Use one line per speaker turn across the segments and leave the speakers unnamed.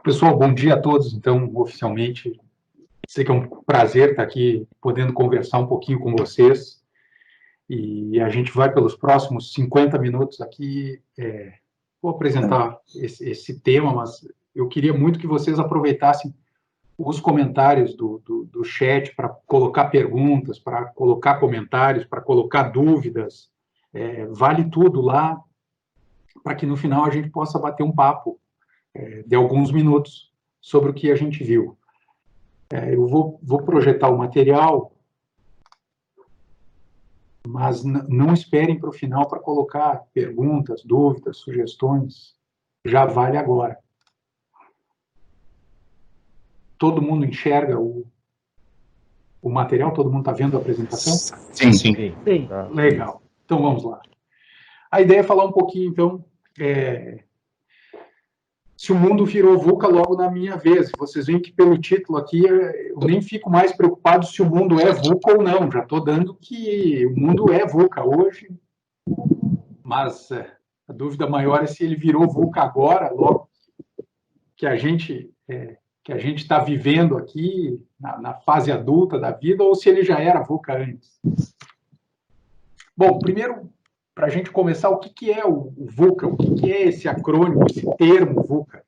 Pessoal, bom dia a todos. Então, oficialmente, sei que é um prazer estar aqui podendo conversar um pouquinho com vocês. E a gente vai pelos próximos 50 minutos aqui. Vou apresentar esse tema, mas eu queria muito que vocês aproveitassem os comentários do chat para colocar perguntas, para colocar comentários, para colocar dúvidas. Vale tudo lá, para que no final a gente possa bater um papo de alguns minutos sobre o que a gente viu. Eu vou projetar o material, mas não esperem para o final para colocar perguntas, dúvidas, sugestões. Já vale agora. Todo mundo enxerga o material? Todo mundo está vendo a apresentação?
Sim.
Legal. Então, vamos lá. A ideia é falar um pouquinho, então, se o mundo virou VUCA logo na minha vez. Vocês veem que pelo título aqui, eu nem fico mais preocupado se o mundo é VUCA ou não. Já estou dando que o mundo é VUCA hoje, mas a dúvida maior é se ele virou VUCA agora, logo que a gente está vivendo aqui, na fase adulta da vida, ou se ele já era VUCA antes. Bom, primeiro, para a gente começar, o que é o VUCA? O que é esse acrônimo, esse termo VUCA?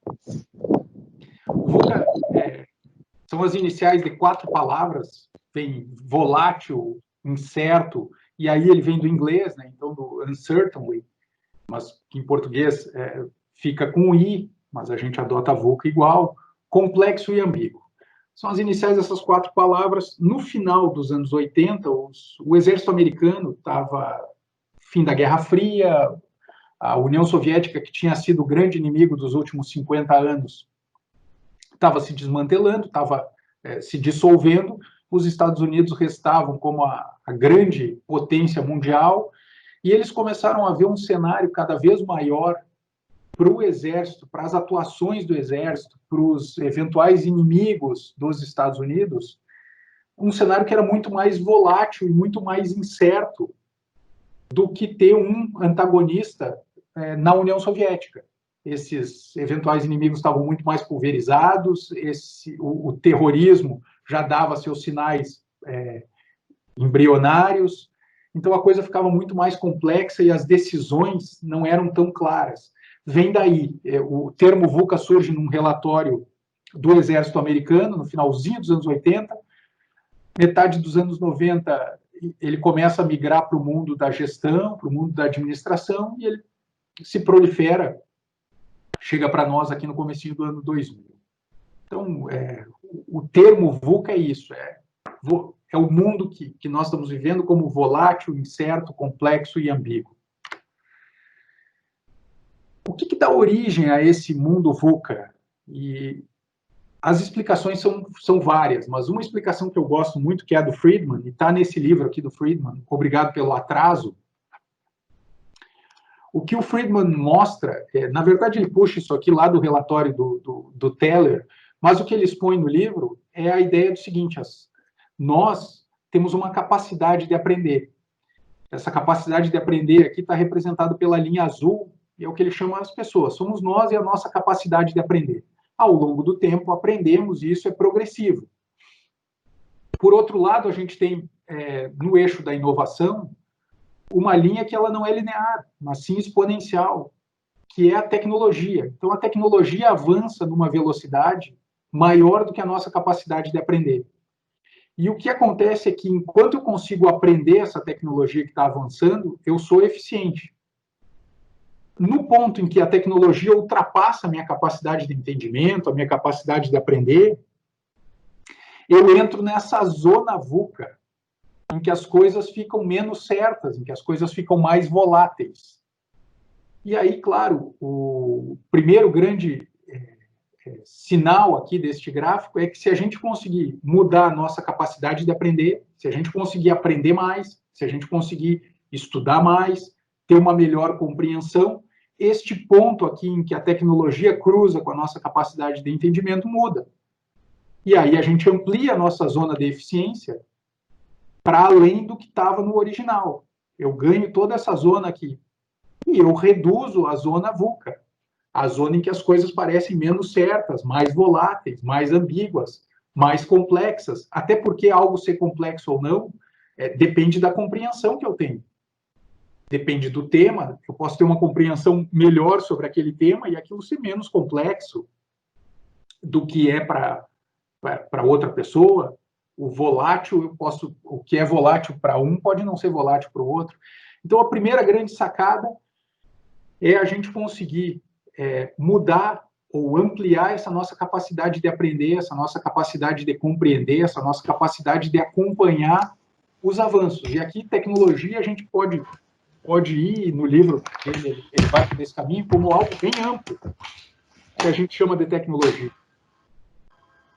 O VUCA são as iniciais de 4 palavras, vem volátil, incerto, e aí ele vem do inglês, né? Então do uncertainly, mas que em português fica com I, mas a gente adota VUCA igual, complexo e ambíguo. São as iniciais dessas 4 palavras. No final dos anos 80, o exército americano estava fim da Guerra Fria, a União Soviética, que tinha sido o grande inimigo dos últimos 50 anos, estava se desmantelando, estava se dissolvendo, os Estados Unidos restavam como a grande potência mundial, e eles começaram a ver um cenário cada vez maior para o Exército, para as atuações do Exército, para os eventuais inimigos dos Estados Unidos, um cenário que era muito mais volátil e muito mais incerto do que ter um antagonista na União Soviética. Esses eventuais inimigos estavam muito mais pulverizados, o terrorismo já dava seus sinais embrionários, então a coisa ficava muito mais complexa e as decisões não eram tão claras. Vem daí, o termo VUCA surge num relatório do Exército Americano, no finalzinho dos anos 80, metade dos anos 90, ele começa a migrar para o mundo da gestão, para o mundo da administração, e ele se prolifera, chega para nós aqui no comecinho do ano 2000. Então, o termo VUCA é isso, é o mundo que nós estamos vivendo como volátil, incerto, complexo e ambíguo. O que dá origem a esse mundo VUCA? E as explicações são várias, mas uma explicação que eu gosto muito, que é a do Friedman, e está nesse livro aqui do Friedman, Obrigado pelo Atraso. O que o Friedman mostra, na verdade ele puxa isso aqui lá do relatório do Teller, mas o que ele expõe no livro é a ideia do seguinte: nós temos uma capacidade de aprender. Essa capacidade de aprender aqui está representada pela linha azul, e é o que ele chama as pessoas. Somos nós e a nossa capacidade de aprender. Ao longo do tempo, aprendemos e isso é progressivo. Por outro lado, a gente tem, no eixo da inovação, uma linha que ela não é linear, mas sim exponencial, que é a tecnologia. Então, a tecnologia avança numa velocidade maior do que a nossa capacidade de aprender. E o que acontece é que, enquanto eu consigo aprender essa tecnologia que está avançando, eu sou eficiente. No ponto em que a tecnologia ultrapassa a minha capacidade de entendimento, a minha capacidade de aprender, eu entro nessa zona VUCA, em que as coisas ficam menos certas, em que as coisas ficam mais voláteis. E aí, claro, o primeiro grande sinal aqui deste gráfico é que se a gente conseguir mudar a nossa capacidade de aprender, se a gente conseguir aprender mais, se a gente conseguir estudar mais, ter uma melhor compreensão, este ponto aqui em que a tecnologia cruza com a nossa capacidade de entendimento muda. E aí a gente amplia a nossa zona de eficiência para além do que estava no original. Eu ganho toda essa zona aqui. E eu reduzo a zona VUCA. a zona em que as coisas parecem menos certas, mais voláteis, mais ambíguas, mais complexas. Até porque algo ser complexo ou não depende da compreensão que eu tenho. Depende do tema, eu posso ter uma compreensão melhor sobre aquele tema e aquilo ser menos complexo do que é para outra pessoa. O volátil, o que é volátil para um pode não ser volátil para o outro. Então, a primeira grande sacada é a gente conseguir mudar ou ampliar essa nossa capacidade de aprender, essa nossa capacidade de compreender, essa nossa capacidade de acompanhar os avanços. E aqui, tecnologia, a gente pode ir, no livro, ele vai por esse caminho, como algo bem amplo, que a gente chama de tecnologia.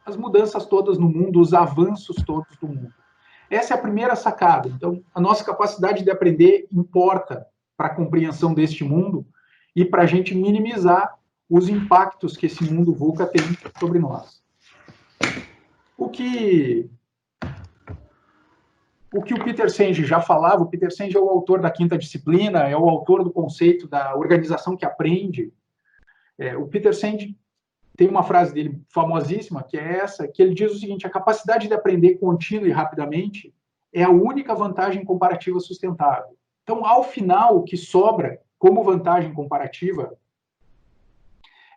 As mudanças todas no mundo, os avanços todos do mundo. Essa é a primeira sacada. Então, a nossa capacidade de aprender importa para a compreensão deste mundo e para a gente minimizar os impactos que esse mundo VUCA tem sobre nós. O que o Peter Senge já falava, o Peter Senge é o autor da quinta disciplina, é o autor do conceito da organização que aprende. O Peter Senge tem uma frase dele famosíssima, que é essa, que ele diz o seguinte: a capacidade de aprender contínuo e rapidamente é a única vantagem comparativa sustentável. Então, ao final, o que sobra como vantagem comparativa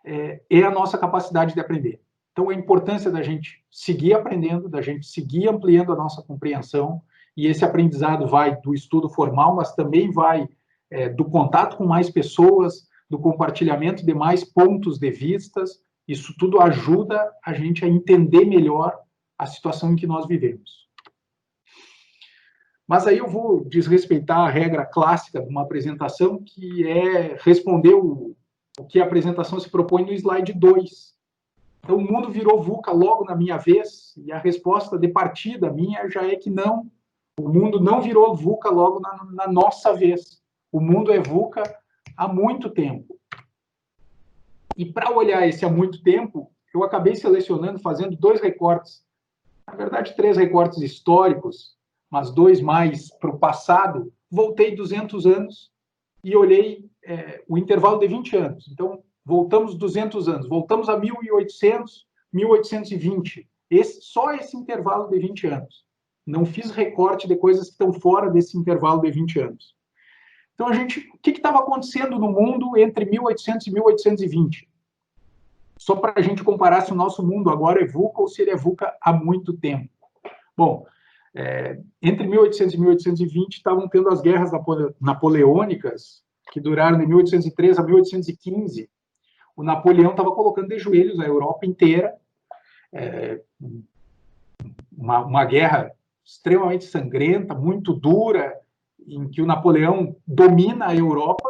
é a nossa capacidade de aprender. Então, a importância da gente seguir aprendendo, da gente seguir ampliando a nossa compreensão, e esse aprendizado vai do estudo formal, mas também vai do contato com mais pessoas, do compartilhamento de mais pontos de vistas. Isso tudo ajuda a gente a entender melhor a situação em que nós vivemos. Mas aí eu vou desrespeitar a regra clássica de uma apresentação, que é responder o que a apresentação se propõe no slide 2. Então, o mundo virou VUCA logo na minha vez, e a resposta de partida minha já é que não. O mundo não virou VUCA logo na nossa vez. O mundo é VUCA há muito tempo. E para olhar esse há muito tempo, eu acabei selecionando, fazendo 2 recortes, na verdade 3 recortes históricos, mas 2 mais para o passado. Voltei 200 anos e olhei o intervalo de 20 anos. Então, voltamos 200 anos, voltamos a 1800, 1820. Só esse intervalo de 20 anos. Não fiz recorte de coisas que estão fora desse intervalo de 20 anos. Então, o que estava acontecendo no mundo entre 1800 e 1820? Só para a gente comparar se o nosso mundo agora é VUCA ou se ele é VUCA há muito tempo. Bom, entre 1800 e 1820 estavam tendo as guerras napoleônicas, que duraram de 1803 a 1815. O Napoleão estava colocando de joelhos a Europa inteira. Uma guerra extremamente sangrenta, muito dura, em que o Napoleão domina a Europa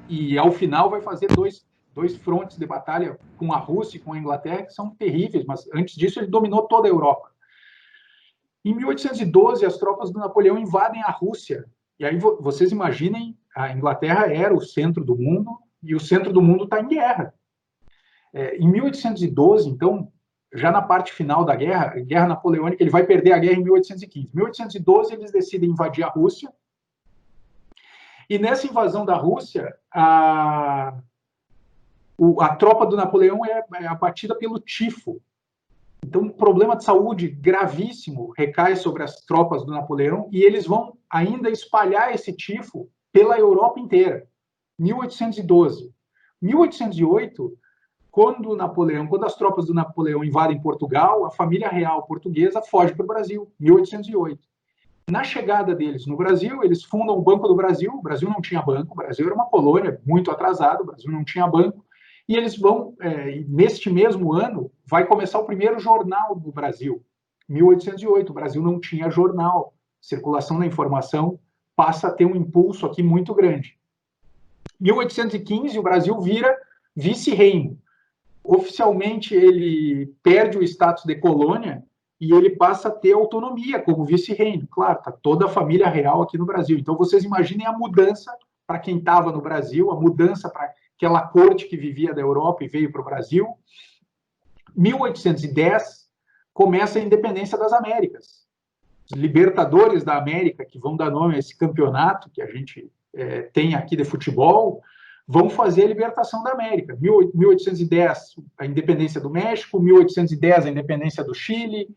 e, ao final, vai fazer dois frontes de batalha com a Rússia e com a Inglaterra, que são terríveis, mas antes disso ele dominou toda a Europa. Em 1812, as tropas do Napoleão invadem a Rússia. E aí vocês imaginem, a Inglaterra era o centro do mundo e o centro do mundo está em guerra. Em 1812, então, já na parte final da guerra napoleônica, ele vai perder a guerra em 1815. Em 1812, eles decidem invadir a Rússia. E nessa invasão da Rússia, a tropa do Napoleão é abatida pelo tifo. Então, um problema de saúde gravíssimo recai sobre as tropas do Napoleão e eles vão ainda espalhar esse tifo pela Europa inteira. 1812. 1808, quando as tropas do Napoleão invadem Portugal, a família real portuguesa foge para o Brasil. 1808. Na chegada deles no Brasil, eles fundam o Banco do Brasil. O Brasil não tinha banco, o Brasil era uma colônia muito atrasada, o Brasil não tinha banco. E eles vão, neste mesmo ano, vai começar o primeiro jornal do Brasil. 1808, o Brasil não tinha jornal. Circulação da informação passa a ter um impulso aqui muito grande. 1815, o Brasil vira vice-reino. Oficialmente, ele perde o status de colônia e ele passa a ter autonomia como vice-reino. Claro, está toda a família real aqui no Brasil. Então, vocês imaginem a mudança para quem estava no Brasil, a mudança para aquela corte que vivia da Europa e veio para o Brasil. 1810, começa a independência das Américas. Os libertadores da América, que vão dar nome a esse campeonato que a gente tem aqui de futebol, vão fazer a libertação da América. 1810, a independência do México, 1810, a independência do Chile,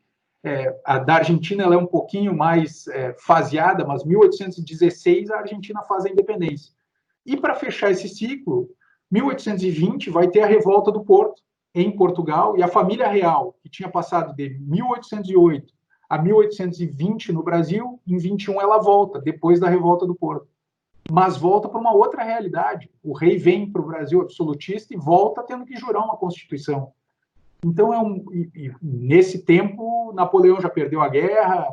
a da Argentina ela é um pouquinho mais faseada, mas 1816 a Argentina faz a independência. E para fechar esse ciclo, 1820 vai ter a Revolta do Porto, em Portugal, e a família real, que tinha passado de 1808 a 1820 no Brasil, em 21 ela volta, depois da Revolta do Porto. Mas volta para uma outra realidade. O rei vem para o Brasil absolutista e volta tendo que jurar uma Constituição. Então, nesse tempo, Napoleão já perdeu a guerra.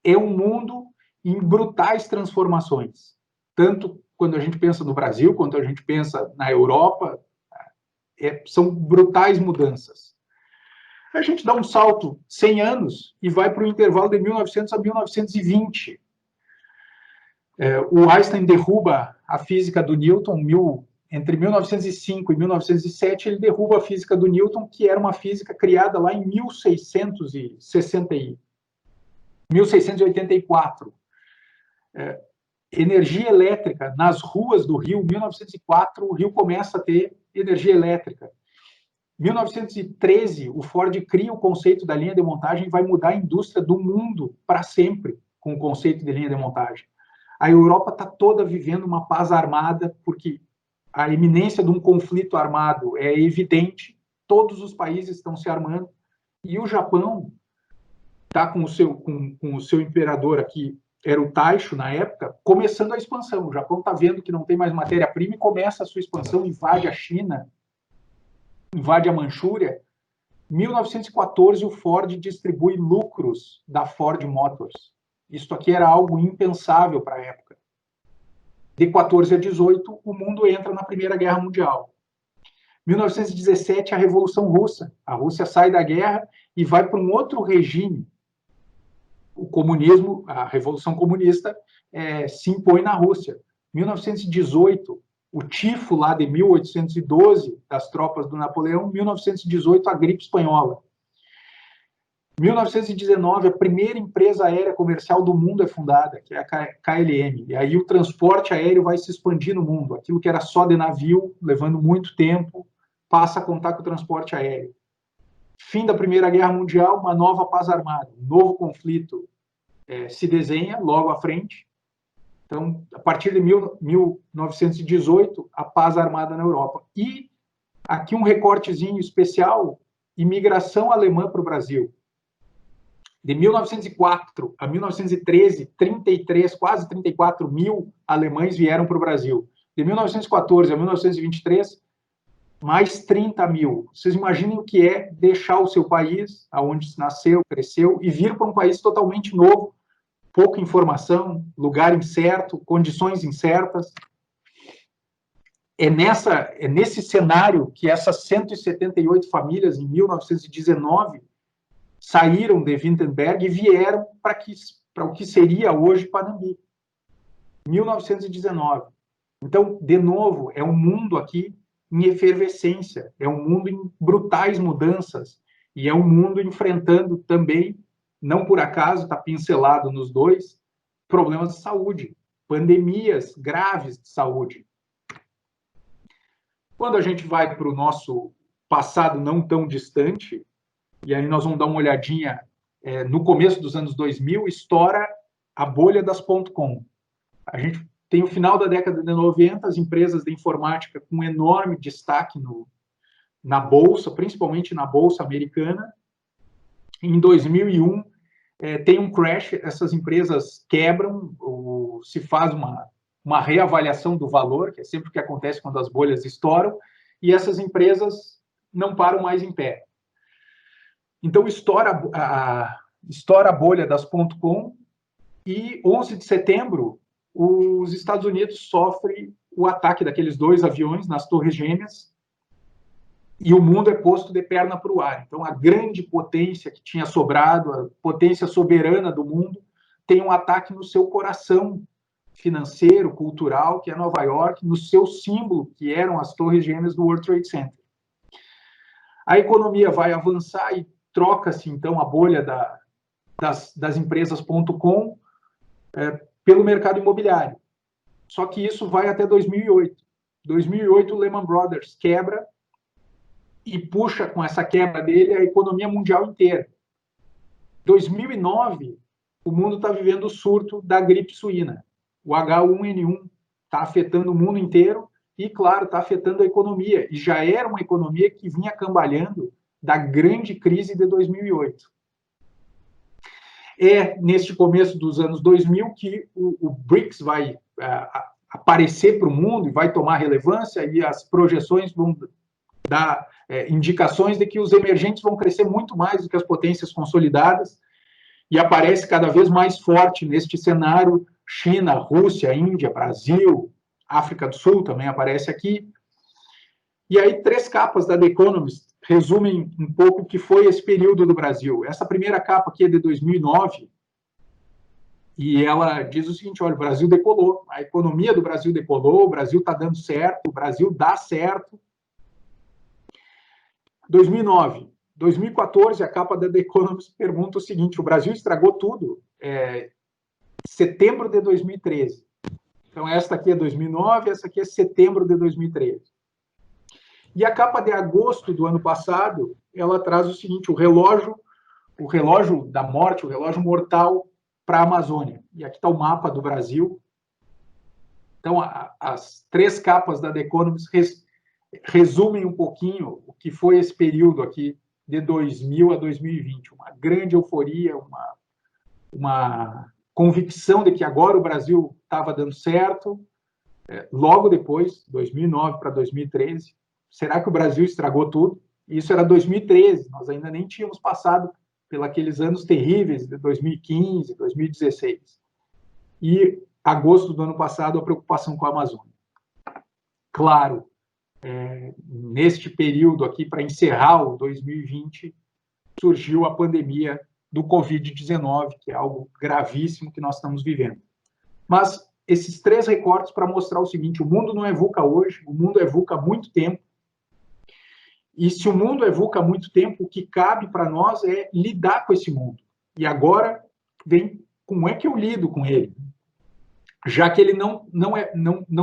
É um mundo em brutais transformações. Tanto quando a gente pensa no Brasil, quanto a gente pensa na Europa, são brutais mudanças. A gente dá um salto 100 anos e vai para o intervalo de 1900 a 1920. O Einstein derruba a física do Newton, entre 1905 e 1907, ele derruba a física do Newton, que era uma física criada lá em 1684. Energia elétrica nas ruas do Rio, 1904, o Rio começa a ter energia elétrica. 1913, o Ford cria o conceito da linha de montagem e vai mudar a indústria do mundo para sempre com o conceito de linha de montagem. A Europa está toda vivendo uma paz armada, porque a iminência de um conflito armado é evidente, todos os países estão se armando, e o Japão está com o seu imperador aqui, era o Taisho na época, começando a expansão. O Japão está vendo que não tem mais matéria-prima e começa a sua expansão, invade a China, invade a Manchúria. Em 1914, o Ford distribui lucros da Ford Motors. Isso aqui era algo impensável para a época. De 14 a 18, o mundo entra na Primeira Guerra Mundial. 1917, a Revolução Russa. A Rússia sai da guerra e vai para um outro regime. O comunismo, a Revolução Comunista, se impõe na Rússia. 1918, o tifo lá de 1812, das tropas do Napoleão. 1918, a gripe espanhola. 1919, a primeira empresa aérea comercial do mundo é fundada, que é a KLM. E aí o transporte aéreo vai se expandir no mundo. Aquilo que era só de navio, levando muito tempo, passa a contar com o transporte aéreo. Fim da Primeira Guerra Mundial, uma nova paz armada. Um novo conflito se desenha logo à frente. Então, a partir de 1918, a paz armada na Europa. E aqui um recortezinho especial, imigração alemã para o Brasil. De 1904 a 1913, 33, quase 34 mil alemães vieram para o Brasil. De 1914 a 1923, mais 30 mil. Vocês imaginem o que é deixar o seu país, aonde nasceu, cresceu, e vir para um país totalmente novo, pouca informação, lugar incerto, condições incertas. É nesse cenário que essas 178 famílias, em 1919, saíram de Wittenberg e vieram para o que seria hoje Panambi. 1919. Então, de novo, é um mundo aqui em efervescência, é um mundo em brutais mudanças, e é um mundo enfrentando também, não por acaso, está pincelado nos dois, problemas de saúde, pandemias graves de saúde. Quando a gente vai para o nosso passado não tão distante, e aí nós vamos dar uma olhadinha no começo dos anos 2000, estoura a bolha das .com. A gente tem o final da década de 90, as empresas de informática com enorme destaque na Bolsa, principalmente na Bolsa americana. Em 2001, tem um crash, essas empresas quebram, se faz uma reavaliação do valor, que é sempre o que acontece quando as bolhas estouram, e essas empresas não param mais em pé. Então, estoura a bolha das .com e 11 de setembro, os Estados Unidos sofrem o ataque daqueles 2 aviões nas Torres Gêmeas e o mundo é posto de perna para o ar. Então, a grande potência que tinha sobrado, a potência soberana do mundo, tem um ataque no seu coração financeiro, cultural, que é Nova York, no seu símbolo, que eram as Torres Gêmeas do World Trade Center. A economia vai avançar e troca-se, então, a bolha das empresas .com pelo mercado imobiliário. Só que isso vai até 2008. 2008, o Lehman Brothers quebra e puxa com essa quebra dele a economia mundial inteira. 2009, o mundo está vivendo o surto da gripe suína. O H1N1 está afetando o mundo inteiro e, claro, está afetando a economia. E já era uma economia que vinha cambalhando da grande crise de 2008. É neste começo dos anos 2000 que o BRICS vai aparecer para o mundo e vai tomar relevância, e as projeções vão dar indicações de que os emergentes vão crescer muito mais do que as potências consolidadas, e aparece cada vez mais forte neste cenário China, Rússia, Índia, Brasil, África do Sul também aparece aqui. E aí, 3 capas da The Economist resumem um pouco o que foi esse período do Brasil. Essa primeira capa aqui é de 2009, e ela diz o seguinte: olha, o Brasil decolou, a economia do Brasil decolou, o Brasil está dando certo, o Brasil dá certo. 2009. 2014, a capa da The Economist pergunta o seguinte: o Brasil estragou tudo, setembro de 2013. Então, esta aqui é 2009, essa aqui é setembro de 2013. E a capa de agosto do ano passado, ela traz o seguinte: o relógio da morte, o relógio mortal para a Amazônia. E aqui está o mapa do Brasil. Então, as 3 capas da The Economist resumem um pouquinho o que foi esse período aqui de 2000 a 2020. Uma grande euforia, uma convicção de que agora o Brasil estava dando certo. Logo depois, 2009 para 2013, será que o Brasil estragou tudo? Isso era 2013, nós ainda nem tínhamos passado pelos anos terríveis de 2015, 2016. E agosto do ano passado, a preocupação com a Amazônia. Claro, neste período aqui, para encerrar o 2020, surgiu a pandemia do Covid-19, que é algo gravíssimo que nós estamos vivendo. Mas esses 3 recortes para mostrar o seguinte: o mundo não é VUCA hoje, o mundo é VUCA há muito tempo. E se o mundo é VUCA há muito tempo, o que cabe para nós é lidar com esse mundo. E agora vem como é que eu lido com ele? Já que ele não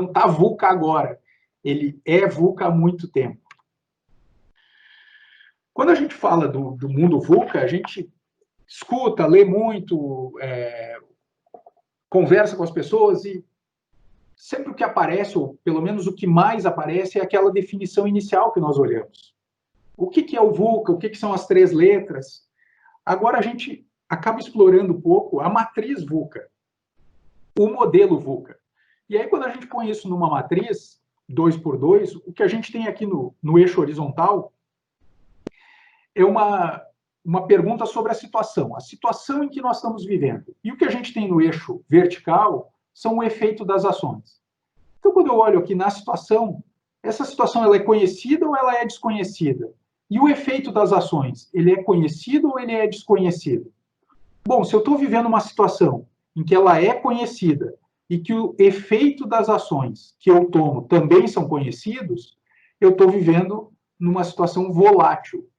está VUCA agora, ele é VUCA há muito tempo. Quando a gente fala do mundo VUCA, a gente escuta, lê muito, conversa com as pessoas, e sempre o que aparece, ou pelo menos o que mais aparece, é aquela definição inicial que nós olhamos. O que é o VUCA? O que são as 3 letras? Agora a gente acaba explorando um pouco a matriz VUCA, o modelo VUCA. E aí, quando a gente põe isso numa matriz 2x2, o que a gente tem aqui no eixo horizontal é uma pergunta sobre a situação em que nós estamos vivendo. E o que a gente tem no eixo vertical são o efeito das ações. Então, quando eu olho aqui na situação, essa situação ela é conhecida ou ela é desconhecida? E o efeito das ações, ele é conhecido ou ele é desconhecido? Bom, se eu estou vivendo uma situação em que ela é conhecida e que o efeito das ações que eu tomo também são conhecidos, eu estou vivendo numa situação volátil.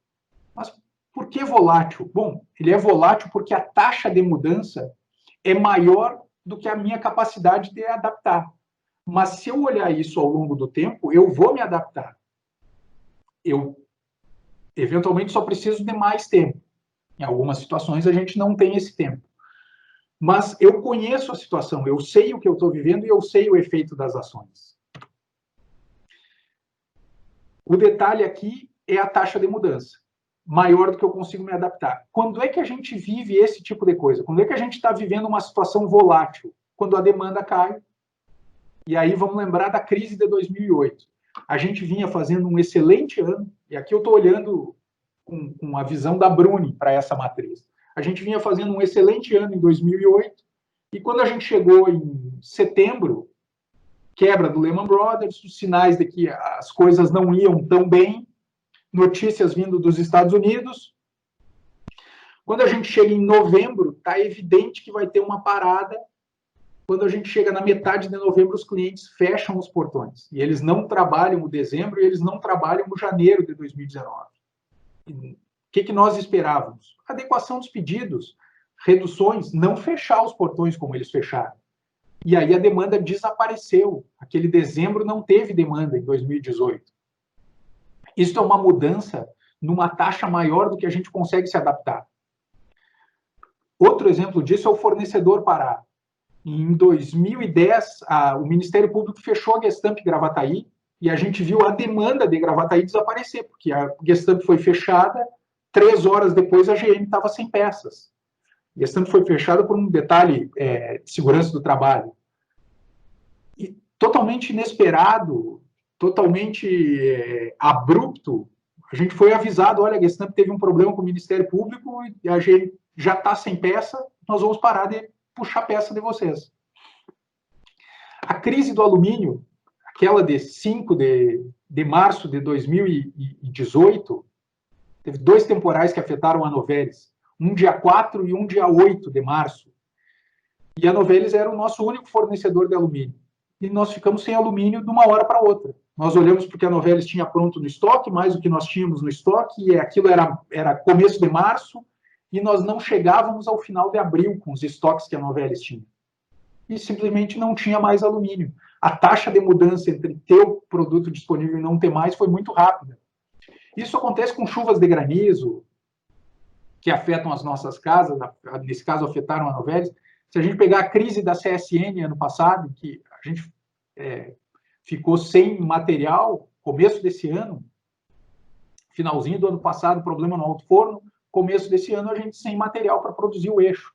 Mas por que volátil? Bom, ele é volátil porque a taxa de mudança é maior do que a minha capacidade de adaptar. Mas se eu olhar isso ao longo do tempo, eu vou me adaptar. Eu, eventualmente, só preciso de mais tempo. Em algumas situações, a gente não tem esse tempo. Mas eu conheço a situação, eu sei o que eu estou vivendo e eu sei o efeito das ações. O detalhe aqui é a taxa de mudança, maior do que eu consigo me adaptar. Quando é que a gente vive esse tipo de coisa? Quando é que a gente está vivendo uma situação volátil? Quando a demanda cai. E aí vamos lembrar da crise de 2008. A gente vinha fazendo um excelente ano, e aqui eu estou olhando com a visão da Bruni para essa matriz. A gente vinha fazendo um excelente ano em 2008, e quando a gente chegou em setembro, quebra do Lehman Brothers, os sinais de que as coisas não iam tão bem, notícias vindo dos Estados Unidos. Quando a gente chega em novembro, está evidente que vai ter uma parada. Quando a gente chega na metade de novembro, os clientes fecham os portões. E eles não trabalham o dezembro e eles não trabalham o janeiro de 2019. O que nós esperávamos? Adequação dos pedidos, reduções, não fechar os portões como eles fecharam. E aí a demanda desapareceu. Aquele dezembro não teve demanda em 2018. Isso é uma mudança numa taxa maior do que a gente consegue se adaptar. Outro exemplo disso é o fornecedor parar. Em 2010, o Ministério Público fechou a Gestamp Gravataí e a gente viu a demanda de Gravataí desaparecer, porque a Gestamp foi fechada, 3 horas depois a GM estava sem peças. A Gestamp foi fechada por um detalhe de segurança do trabalho. E totalmente inesperado, totalmente abrupto, a gente foi avisado, olha, a Gestamp teve um problema com o Ministério Público e a GM já está sem peça, nós vamos parar de puxar peça de vocês. A crise do alumínio, aquela de 5 de março de 2018, teve 2 temporais que afetaram a Novelis, um dia 4 e um dia 8 de março. E a Novelis era o nosso único fornecedor de alumínio. E nós ficamos sem alumínio de uma hora para outra. Nós olhamos porque a Novelis tinha pronto no estoque, mais do que nós tínhamos no estoque, e aquilo era começo de março, e nós não chegávamos ao final de abril com os estoques que a Novelis tinha. E simplesmente não tinha mais alumínio. A taxa de mudança entre ter o produto disponível e não ter mais foi muito rápida. Isso acontece com chuvas de granizo, que afetam as nossas casas, nesse caso afetaram a Novelis. Se a gente pegar a crise da CSN ano passado, que a gente ficou sem material, começo desse ano, finalzinho do ano passado, problema no alto forno, começo desse ano a gente sem material para produzir o eixo.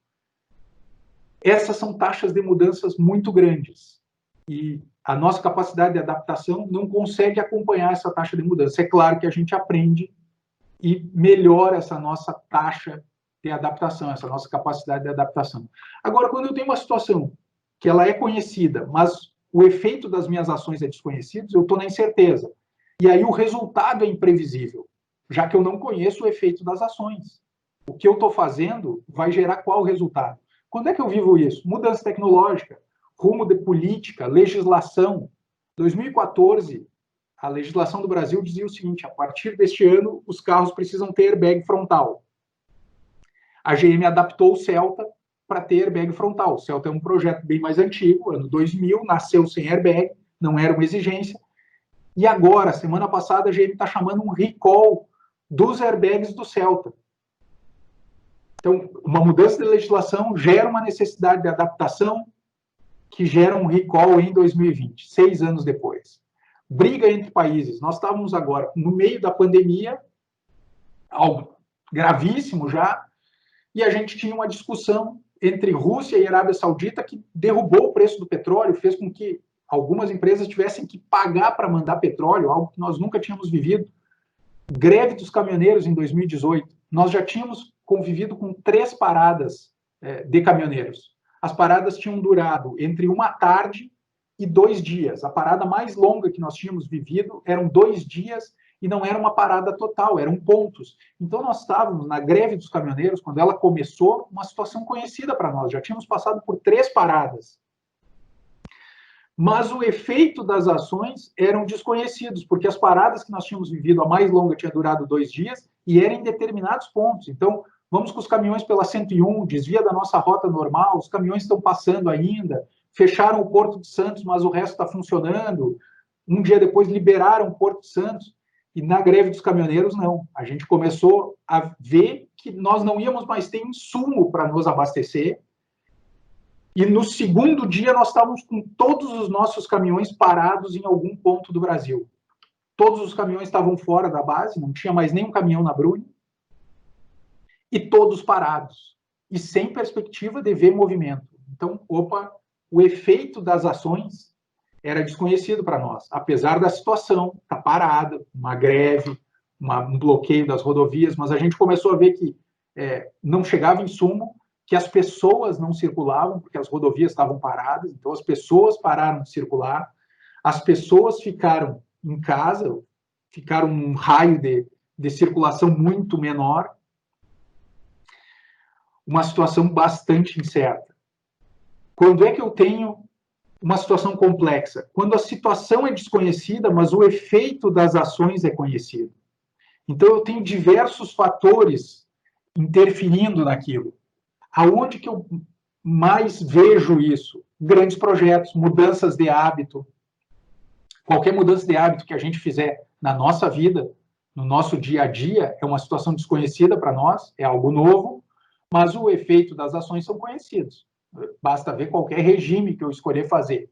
Essas são taxas de mudanças muito grandes. E a nossa capacidade de adaptação não consegue acompanhar essa taxa de mudança. É claro que a gente aprende e melhora essa nossa taxa de adaptação, essa nossa capacidade de adaptação. Agora, quando eu tenho uma situação que ela é conhecida, mas o efeito das minhas ações é desconhecido, eu estou na incerteza. E aí o resultado é imprevisível, já que eu não conheço o efeito das ações. O que eu estou fazendo vai gerar qual resultado? Quando é que eu vivo isso? Mudança tecnológica, rumo de política, legislação. 2014, a legislação do Brasil dizia o seguinte: a partir deste ano, os carros precisam ter airbag frontal. A GM adaptou o Celta para ter airbag frontal. O Celta é um projeto bem mais antigo, ano 2000, nasceu sem airbag, não era uma exigência. E agora, semana passada, a GM está chamando um recall dos airbags do Celta. Então, uma mudança de legislação gera uma necessidade de adaptação que gera um recall em 2020, 6 anos depois. Briga entre países. Nós estávamos agora no meio da pandemia, algo gravíssimo já, e a gente tinha uma discussão entre Rússia e Arábia Saudita que derrubou o preço do petróleo, fez com que algumas empresas tivessem que pagar para mandar petróleo, algo que nós nunca tínhamos vivido. Greve dos caminhoneiros em 2018. Nós já tínhamos convivido com 3 paradas de caminhoneiros. As paradas tinham durado entre uma tarde e 2 dias. A parada mais longa que nós tínhamos vivido eram 2 dias e não era uma parada total, eram pontos. Então, nós estávamos na greve dos caminhoneiros, quando ela começou, uma situação conhecida para nós. Já tínhamos passado por 3 paradas. Mas o efeito das ações eram desconhecidos, porque as paradas que nós tínhamos vivido, a mais longa tinha durado 2 dias, e era em determinados pontos. Então, vamos com os caminhões pela 101, desvia da nossa rota normal, os caminhões estão passando ainda, fecharam o Porto de Santos, mas o resto está funcionando. Um dia depois liberaram o Porto de Santos, e na greve dos caminhoneiros, não. A gente começou a ver que nós não íamos mais ter insumo para nos abastecer, e no segundo dia nós estávamos com todos os nossos caminhões parados em algum ponto do Brasil. Todos os caminhões estavam fora da base, não tinha mais nenhum caminhão na Bruni, e todos parados, e sem perspectiva de ver movimento. Então, o efeito das ações era desconhecido para nós, apesar da situação estar parada, uma greve, um bloqueio das rodovias, mas a gente começou a ver que não chegava insumo, que as pessoas não circulavam, porque as rodovias estavam paradas, então as pessoas pararam de circular, as pessoas ficaram em casa, ficaram num raio de circulação muito menor, uma situação bastante incerta. Quando é que eu tenho uma situação complexa? Quando a situação é desconhecida, mas o efeito das ações é conhecido. Então, eu tenho diversos fatores interferindo naquilo. Aonde que eu mais vejo isso? grandes projetos, mudanças de hábito. Qualquer mudança de hábito que a gente fizer na nossa vida, no nosso dia a dia, é uma situação desconhecida para nós, é algo novo, mas o efeito das ações são conhecidos. Basta ver qualquer regime que eu escolher fazer.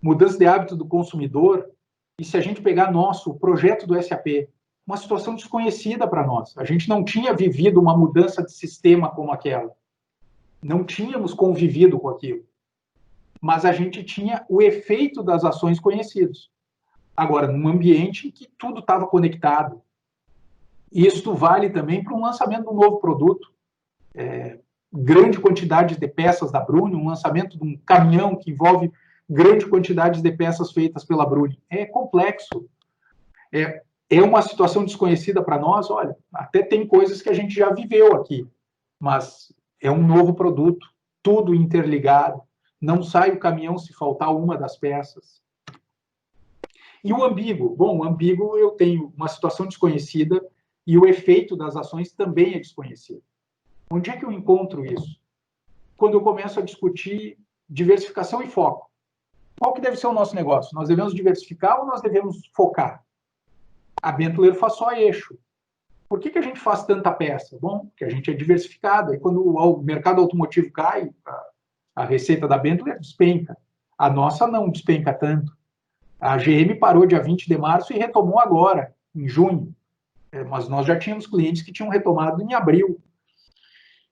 Mudança de hábito do consumidor, e se a gente pegar o projeto do SAP, uma situação desconhecida para nós. A gente não tinha vivido uma mudança de sistema como aquela. Não tínhamos convivido com aquilo. Mas a gente tinha o efeito das ações conhecidos. Agora, num ambiente em que tudo estava conectado. Isto vale também para um lançamento de um novo produto. Grande quantidade de peças da Bruni, um lançamento de um caminhão que envolve grande quantidade de peças feitas pela Bruni. É complexo. É uma situação desconhecida para nós. Olha, até tem coisas que a gente já viveu aqui, mas é um novo produto, tudo interligado. Não sai o caminhão se faltar uma das peças. E o ambíguo? Bom, o ambíguo eu tenho uma situação desconhecida e o efeito das ações também é desconhecido. Onde é que eu encontro isso? Quando eu começo a discutir diversificação e foco. Qual que deve ser o nosso negócio? Nós devemos diversificar ou nós devemos focar? A Benteler faz só eixo. Por que a gente faz tanta peça? Bom, porque a gente é diversificado. E quando o mercado automotivo cai, a receita da Benteler despenca. A nossa não despenca tanto. A GM parou dia 20 de março e retomou agora, em junho. Mas nós já tínhamos clientes que tinham retomado em abril.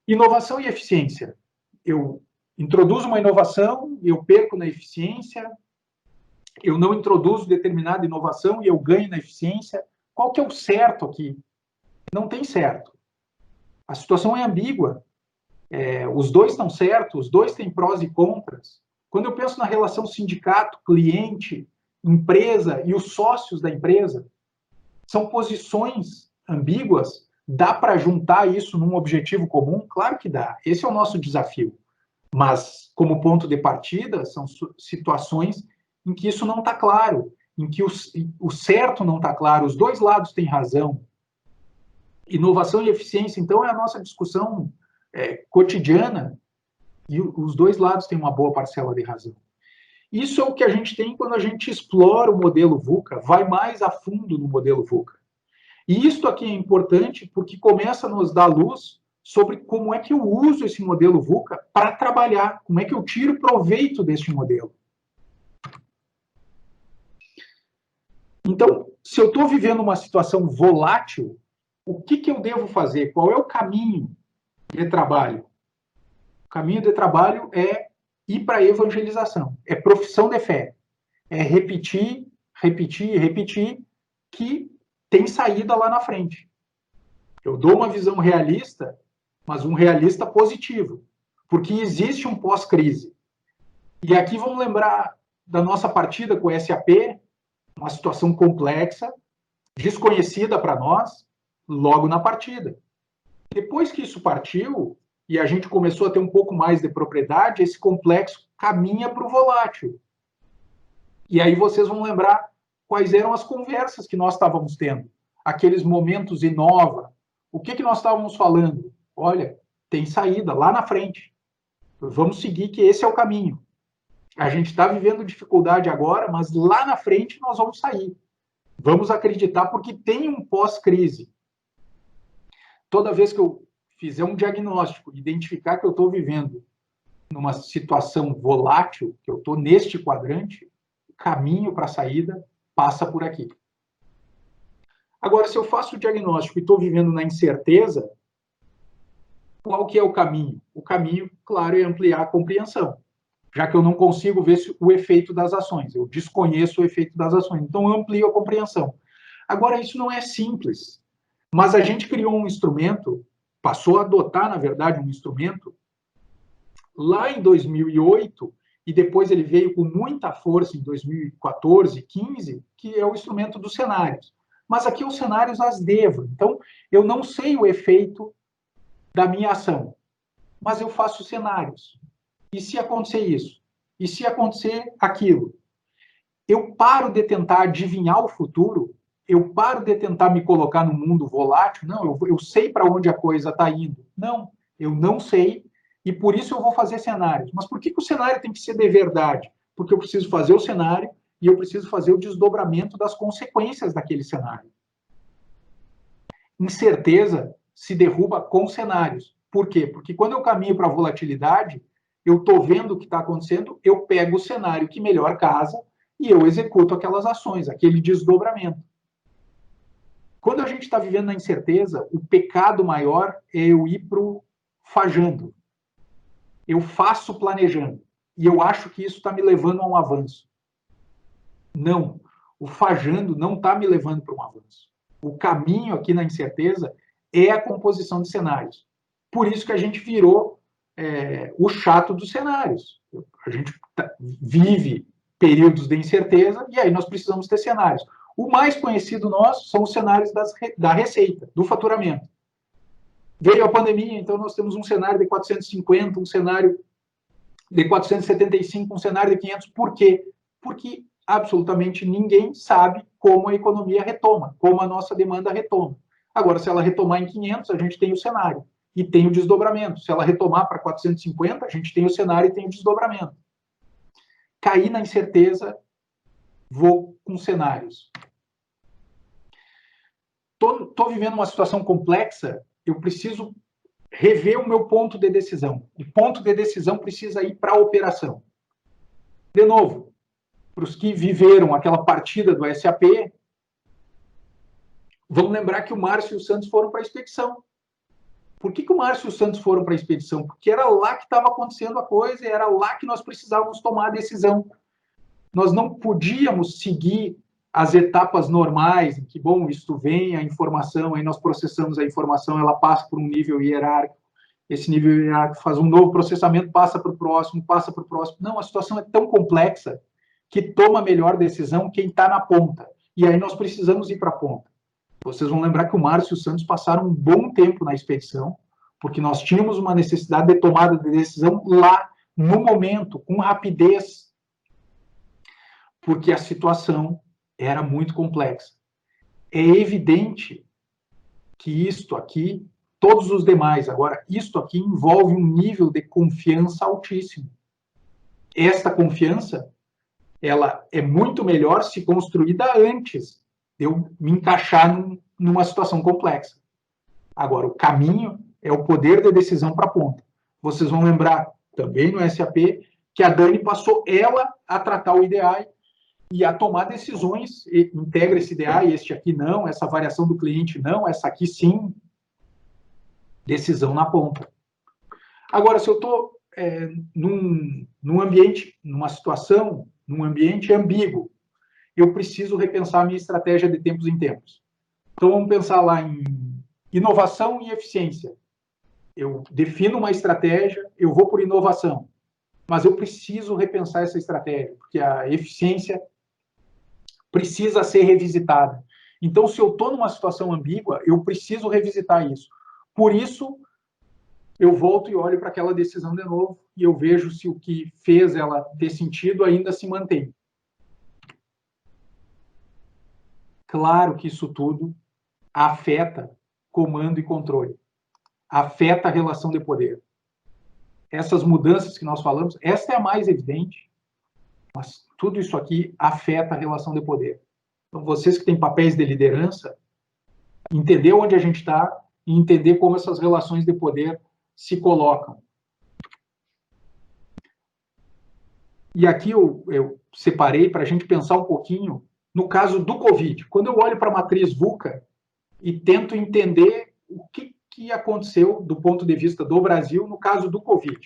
Inovação e eficiência. Eu introduzo uma inovação e eu perco na eficiência. Eu não introduzo determinada inovação e eu ganho na eficiência. Qual que é o certo aqui? Não tem certo. A situação é ambígua. Os dois estão certos, os dois têm prós e contras. Quando eu penso na relação sindicato, cliente, empresa e os sócios da empresa, são posições ambíguas. Dá para juntar isso num objetivo comum? Claro que dá. Esse é o nosso desafio. Mas, como ponto de partida, são situações em que isso não está claro, em que o certo não está claro, os dois lados têm razão. Inovação e eficiência, então, é a nossa discussão cotidiana, e os dois lados têm uma boa parcela de razão. Isso é o que a gente tem quando a gente explora o modelo VUCA, vai mais a fundo no modelo VUCA. E isto aqui é importante porque começa a nos dar luz sobre como é que eu uso esse modelo VUCA para trabalhar, como é que eu tiro proveito desse modelo. Então, se eu estou vivendo uma situação volátil, o que eu devo fazer? Qual é o caminho de trabalho? O caminho de trabalho é ir para a evangelização, é profissão de fé, é repetir, repetir e repetir que tem saída lá na frente. Eu dou uma visão realista, mas um realista positivo, porque existe um pós-crise. E aqui vamos lembrar da nossa partida com o SAP, uma situação complexa, desconhecida para nós, logo na partida. Depois que isso partiu, e a gente começou a ter um pouco mais de propriedade, esse complexo caminha para o volátil. E aí vocês vão lembrar quais eram as conversas que nós estávamos tendo, aqueles momentos inova. O que nós estávamos falando? Olha, tem saída lá na frente. Vamos seguir que esse é o caminho. A gente está vivendo dificuldade agora, mas lá na frente nós vamos sair. Vamos acreditar porque tem um pós-crise. Toda vez que eu fizer um diagnóstico, identificar que eu estou vivendo numa situação volátil, que eu estou neste quadrante, o caminho para a saída passa por aqui. Agora, se eu faço o diagnóstico e estou vivendo na incerteza, qual que é o caminho? O caminho, claro, é ampliar a compreensão, já que eu não consigo ver o efeito das ações, eu desconheço o efeito das ações, então eu amplio a compreensão. Agora, isso não é simples, mas a gente criou um instrumento, passou a adotar, na verdade, um instrumento, lá em 2008, e depois ele veio com muita força em 2014, 15, que é o instrumento dos cenários. Mas aqui os cenários as devo, então eu não sei o efeito da minha ação, mas eu faço cenários. E se acontecer isso? E se acontecer aquilo? Eu paro de tentar adivinhar o futuro, eu paro de tentar me colocar no mundo volátil, não, eu sei para onde a coisa está indo. Não, eu não sei, e por isso eu vou fazer cenários. Mas por que o cenário tem que ser de verdade? Porque eu preciso fazer o cenário e eu preciso fazer o desdobramento das consequências daquele cenário. Incerteza se derruba com cenários. Por quê? Porque quando eu caminho para a volatilidade, eu estou vendo o que está acontecendo, eu pego o cenário que melhor casa e eu executo aquelas ações, aquele desdobramento. Quando a gente está vivendo na incerteza, o pecado maior é eu ir para o fajando. Eu faço planejando. E eu acho que isso está me levando a um avanço. Não. O fajando não está me levando para um avanço. O caminho aqui na incerteza é a composição de cenários. Por isso que a gente virou o chato dos cenários. A gente vive períodos de incerteza e aí nós precisamos ter cenários. O mais conhecido nosso são os cenários da receita, do faturamento. Veio a pandemia, então nós temos um cenário de 450, um cenário de 475, um cenário de 500. Por quê? Porque absolutamente ninguém sabe como a economia retoma, como a nossa demanda retoma. Agora, se ela retomar em 500, a gente tem o cenário e tem o desdobramento. Se ela retomar para 450, a gente tem o cenário e tem o desdobramento. Cair na incerteza, vou com cenários. Estou vivendo uma situação complexa, eu preciso rever o meu ponto de decisão. O ponto de decisão precisa ir para a operação. De novo, para os que viveram aquela partida do SAP, vamos lembrar que o Márcio e o Santos foram para a expedição. Por que o Márcio e o Santos foram para a expedição? Porque era lá que estava acontecendo a coisa e era lá que nós precisávamos tomar a decisão. Nós não podíamos seguir as etapas normais, em que, bom, isto vem, a informação, aí nós processamos a informação, ela passa por um nível hierárquico, esse nível hierárquico faz um novo processamento, passa para o próximo, passa para o próximo. Não, a situação é tão complexa que toma a melhor decisão quem está na ponta. E aí nós precisamos ir para a ponta. Vocês vão lembrar que o Márcio e o Santos passaram um bom tempo na expedição, porque nós tínhamos uma necessidade de tomada de decisão lá, no momento, com rapidez, porque a situação era muito complexa. É evidente que isto aqui, todos os demais, agora, isto aqui envolve um nível de confiança altíssimo. Esta confiança, ela é muito melhor se construída antes de eu me encaixar numa situação complexa. Agora, o caminho é o poder de decisão para a ponta. Vocês vão lembrar, também no SAP, que a Dani passou ela a tratar o IDI e a tomar decisões, integra esse IDI, este aqui não, essa variação do cliente não, essa aqui sim, decisão na ponta. Agora, se eu estou num ambiente, numa situação, num ambiente ambíguo, eu preciso repensar a minha estratégia de tempos em tempos. Então, vamos pensar lá em inovação e eficiência. Eu defino uma estratégia, eu vou por inovação, mas eu preciso repensar essa estratégia, porque a eficiência precisa ser revisitada. Então, se eu estou numa situação ambígua, eu preciso revisitar isso. Por isso, eu volto e olho para aquela decisão de novo e eu vejo se o que fez ela ter sentido ainda se mantém. Claro que isso tudo afeta comando e controle. Afeta a relação de poder. Essas mudanças que nós falamos, esta é a mais evidente, mas tudo isso aqui afeta a relação de poder. Então, vocês que têm papéis de liderança, entender onde a gente está e entender como essas relações de poder se colocam. E aqui eu separei para a gente pensar um pouquinho no caso do Covid. Quando eu olho para a matriz VUCA e tento entender o que aconteceu do ponto de vista do Brasil no caso do Covid.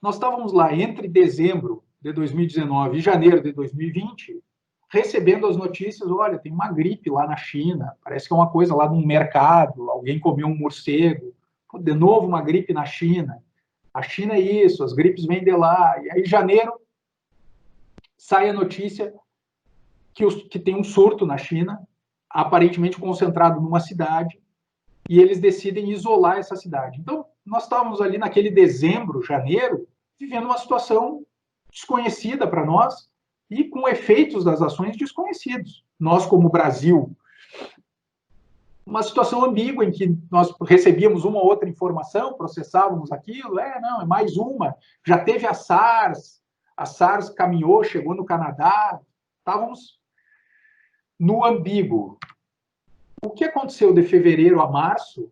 Nós estávamos lá entre dezembro de 2019 e janeiro de 2020, recebendo as notícias, olha, tem uma gripe lá na China, parece que é uma coisa lá num mercado, alguém comeu um morcego, de novo uma gripe na China, a China é isso, as gripes vêm de lá, e aí em janeiro sai a notícia que tem um surto na China, aparentemente concentrado numa cidade, e eles decidem isolar essa cidade. Então, nós estávamos ali naquele dezembro, janeiro, vivendo uma situação desconhecida para nós e com efeitos das ações desconhecidos. Nós, como Brasil, uma situação ambígua em que nós recebíamos uma ou outra informação, processávamos aquilo, não, é mais uma, já teve a SARS caminhou, chegou no Canadá, estávamos no ambíguo. O que aconteceu de fevereiro a março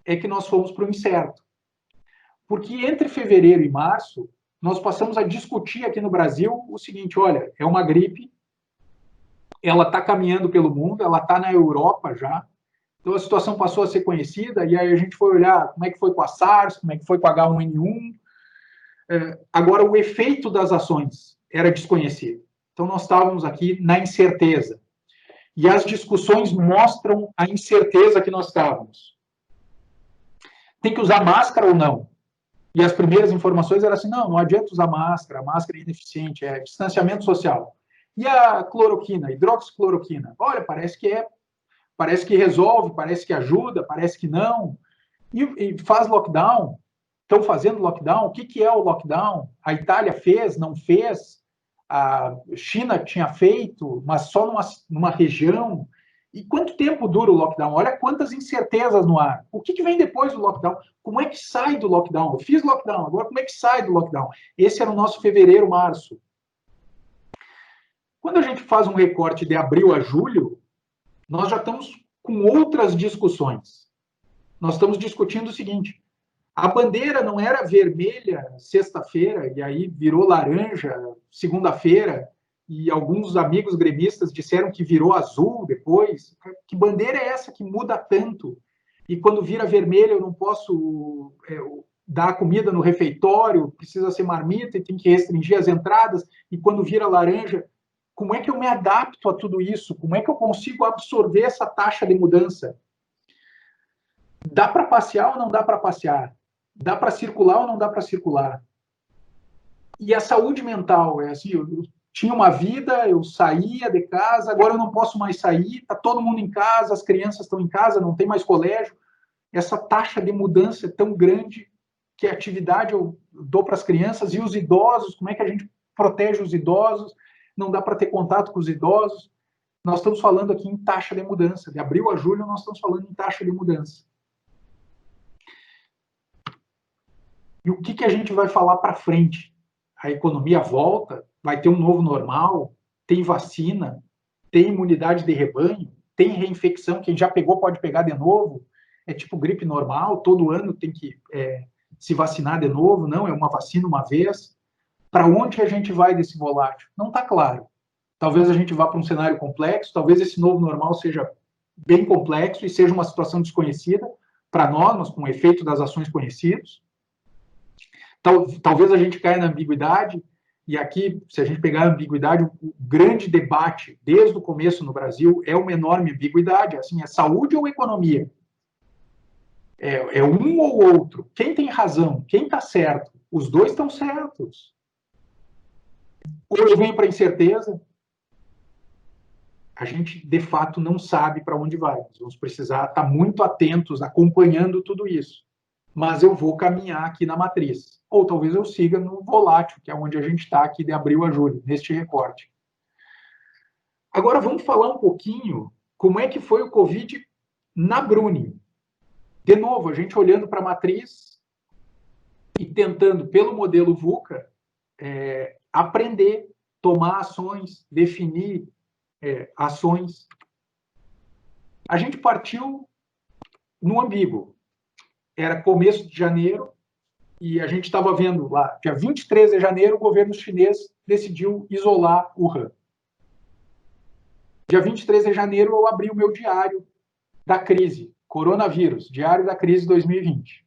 é que nós fomos para o incerto. Porque entre fevereiro e março, nós passamos a discutir aqui no Brasil o seguinte, olha, é uma gripe, ela está caminhando pelo mundo, ela está na Europa já, então a situação passou a ser conhecida, e aí a gente foi olhar como é que foi com a SARS, como é que foi com a H1N1. Agora, o efeito das ações era desconhecido. Então, nós estávamos aqui na incerteza. E as discussões mostram a incerteza que nós estávamos. Tem que usar máscara ou não? E as primeiras informações eram assim, não adianta usar máscara, a máscara é ineficiente, é distanciamento social. E a cloroquina, a hidroxicloroquina? Olha, parece que resolve, parece que ajuda, parece que não. E faz lockdown, estão fazendo lockdown, o que é o lockdown? A Itália fez, não fez? A China tinha feito, mas só numa região. E quanto tempo dura o lockdown? Olha quantas incertezas no ar. O que vem depois do lockdown? Como é que sai do lockdown? Eu fiz lockdown, agora como é que sai do lockdown? Esse era o nosso fevereiro, março. Quando a gente faz um recorte de abril a julho, nós já estamos com outras discussões. Nós estamos discutindo o seguinte, a bandeira não era vermelha sexta-feira, e aí virou laranja segunda-feira, e alguns amigos gremistas disseram que virou azul depois. Que bandeira é essa que muda tanto? E quando vira vermelha eu não posso dar comida no refeitório, precisa ser marmita e tem que restringir as entradas, e quando vira laranja, como é que eu me adapto a tudo isso? Como é que eu consigo absorver essa taxa de mudança? Dá para passear ou não dá para passear? Dá para circular ou não dá para circular? E a saúde mental, é assim, eu tinha uma vida, eu saía de casa, agora eu não posso mais sair, está todo mundo em casa, as crianças estão em casa, não tem mais colégio. Essa taxa de mudança é tão grande que a atividade eu dou para as crianças, e os idosos, como é que a gente protege os idosos? Não dá para ter contato com os idosos. Nós estamos falando aqui em taxa de mudança. De abril a julho, nós estamos falando em taxa de mudança. E o que a gente vai falar para frente? A economia volta? Vai ter um novo normal? Tem vacina? Tem imunidade de rebanho? Tem reinfecção? Quem já pegou pode pegar de novo? É tipo gripe normal? Todo ano tem que se vacinar de novo? Não, é uma vacina uma vez. Para onde a gente vai desse volátil? Não está claro. Talvez a gente vá para um cenário complexo, talvez esse novo normal seja bem complexo e seja uma situação desconhecida para nós, com o efeito das ações conhecidos. Talvez a gente caia na ambiguidade, e aqui, se a gente pegar a ambiguidade, o grande debate desde o começo no Brasil é uma enorme ambiguidade, assim, é saúde ou economia? É um ou outro? Quem tem razão? Quem está certo? Os dois estão certos. Ou eu venho para a incerteza? A gente, de fato, não sabe para onde vai. Nós vamos precisar estar muito atentos, acompanhando tudo isso. Mas eu vou caminhar aqui na matriz. Ou talvez eu siga no volátil, que é onde a gente está aqui de abril a julho, neste recorte. Agora vamos falar um pouquinho como é que foi o Covid na Bruni. De novo, a gente olhando para a matriz e tentando, pelo modelo VUCA, aprender, tomar ações, definir ações. A gente partiu no ambíguo. Era começo de janeiro, e a gente estava vendo lá, dia 23 de janeiro, o governo chinês decidiu isolar Wuhan. Dia 23 de janeiro, eu abri o meu diário da crise, coronavírus, diário da crise 2020.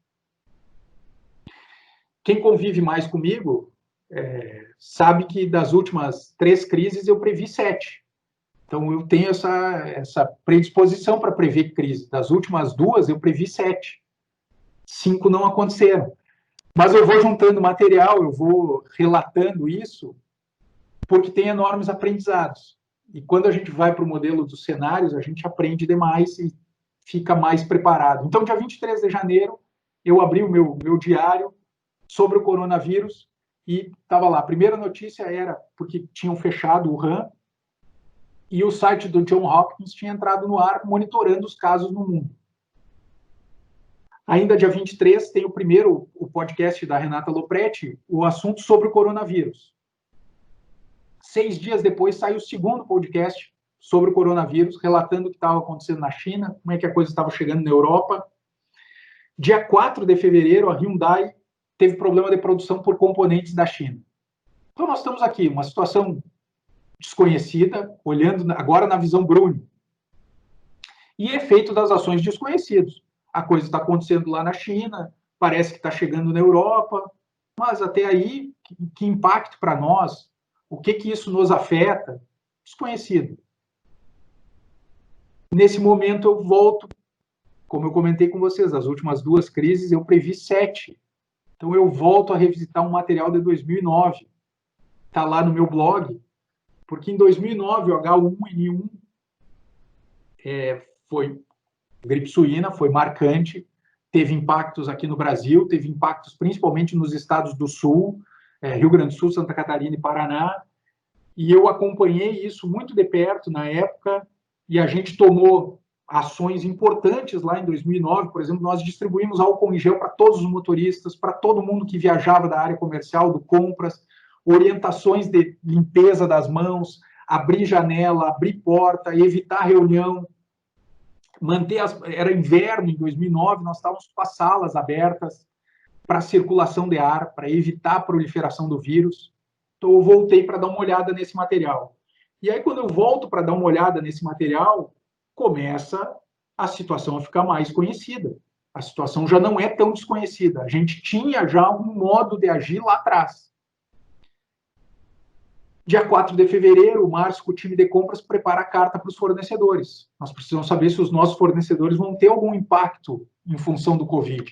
Quem convive mais comigo sabe que das últimas 3 crises eu previ 7. Então, eu tenho essa predisposição para prever crise. Das últimas 2, eu previ 7. 5 não aconteceram. Mas eu vou juntando material, eu vou relatando isso, porque tem enormes aprendizados. E quando a gente vai para o modelo dos cenários, a gente aprende demais e fica mais preparado. Então, dia 23 de janeiro, eu abri o meu diário sobre o coronavírus e estava lá. A primeira notícia era porque tinham fechado o Wuhan, e o site do John Hopkins tinha entrado no ar monitorando os casos no mundo. Ainda dia 23, tem o podcast da Renata Lopretti, o assunto sobre o coronavírus. 6 dias depois sai o segundo podcast sobre o coronavírus, relatando o que estava acontecendo na China, como é que a coisa estava chegando na Europa. Dia 4 de fevereiro, a Hyundai teve problema de produção por componentes da China. Então nós estamos aqui, uma situação desconhecida, olhando agora na visão Bruni. E efeito das ações desconhecidos. A coisa está acontecendo lá na China, parece que está chegando na Europa, mas até aí, que impacto para nós? O que isso nos afeta? Desconhecido. Nesse momento eu volto, como eu comentei com vocês, as últimas 2 crises eu previ 7. Então eu volto a revisitar um material de 2009. Está lá no meu blog, porque em 2009 o H1N1 foi gripe suína, foi marcante, teve impactos aqui no Brasil, teve impactos principalmente nos estados do Sul, Rio Grande do Sul, Santa Catarina e Paraná, e eu acompanhei isso muito de perto na época, e a gente tomou ações importantes lá em 2009, por exemplo, nós distribuímos álcool em gel para todos os motoristas, para todo mundo que viajava da área comercial, do compras, orientações de limpeza das mãos, abrir janela, abrir porta, evitar reunião, era inverno em 2009, nós estávamos com as salas abertas para circulação de ar, para evitar a proliferação do vírus. Então eu voltei para dar uma olhada nesse material. E aí quando eu volto para dar uma olhada nesse material, começa a situação a ficar mais conhecida. A situação já não é tão desconhecida. A gente tinha já um modo de agir lá atrás. Dia 4 de fevereiro, o Márcio, com o time de compras, prepara a carta para os fornecedores. Nós precisamos saber se os nossos fornecedores vão ter algum impacto em função do Covid.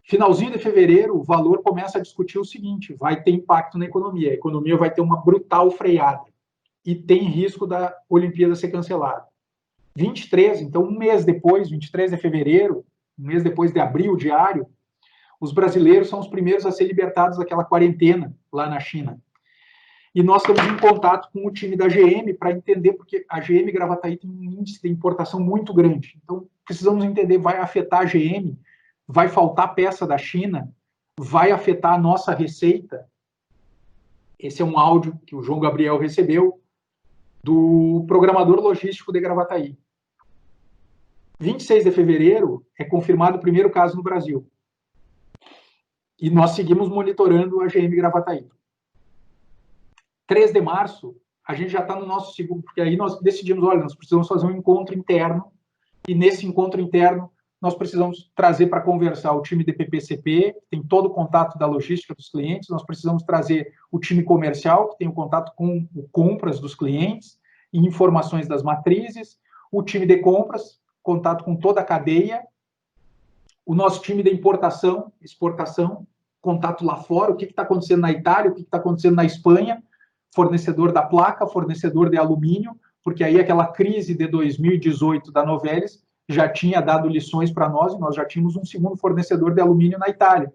Finalzinho de fevereiro, o Valor começa a discutir o seguinte: vai ter impacto na economia. A economia vai ter uma brutal freada. E tem risco da Olimpíada ser cancelada. 23, então um mês depois, 23 de fevereiro, um mês depois de abrir o diário, os brasileiros são os primeiros a ser libertados daquela quarentena lá na China. E nós estamos em contato com o time da GM para entender, porque a GM Gravataí tem um índice de importação muito grande. Então, precisamos entender, vai afetar a GM? Vai faltar peça da China? Vai afetar a nossa receita? Esse é um áudio que o João Gabriel recebeu do programador logístico de Gravataí. 26 de fevereiro é confirmado o primeiro caso no Brasil. E nós seguimos monitorando a GM Gravataí. 3 de março, a gente já está no nosso segundo, porque aí nós decidimos, olha, nós precisamos fazer um encontro interno, e nesse encontro interno nós precisamos trazer para conversar o time de PPCP, que tem todo o contato da logística dos clientes, nós precisamos trazer o time comercial, que tem o contato com o compras dos clientes, e informações das matrizes, o time de compras, contato com toda a cadeia, o nosso time de importação, exportação, contato lá fora, o que está acontecendo na Itália, o que está acontecendo na Espanha, fornecedor da placa, fornecedor de alumínio, porque aí aquela crise de 2018 da Novelis já tinha dado lições para nós, e nós já tínhamos um segundo fornecedor de alumínio na Itália.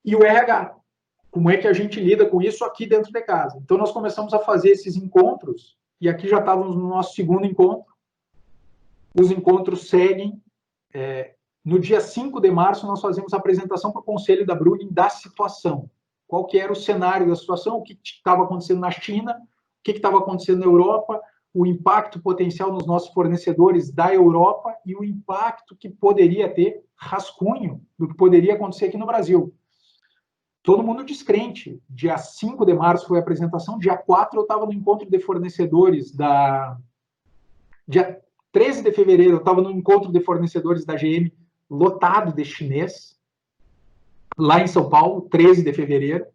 E o RH, como é que a gente lida com isso aqui dentro de casa? Então nós começamos a fazer esses encontros, e aqui já estávamos no nosso segundo encontro. Os encontros seguem. No dia 5 de março, nós fazemos a apresentação para o Conselho da Bruning da situação. Qual que era o cenário da situação, o que estava acontecendo na China, o que estava acontecendo na Europa, o impacto potencial nos nossos fornecedores da Europa e o impacto que poderia ter, rascunho, do que poderia acontecer aqui no Brasil. Todo mundo descrente. Dia 5 de março foi a apresentação, dia 4 eu estava no encontro de fornecedores Dia 13 de fevereiro eu estava no encontro de fornecedores da GM, lotado de chinês, lá em São Paulo, 13 de fevereiro.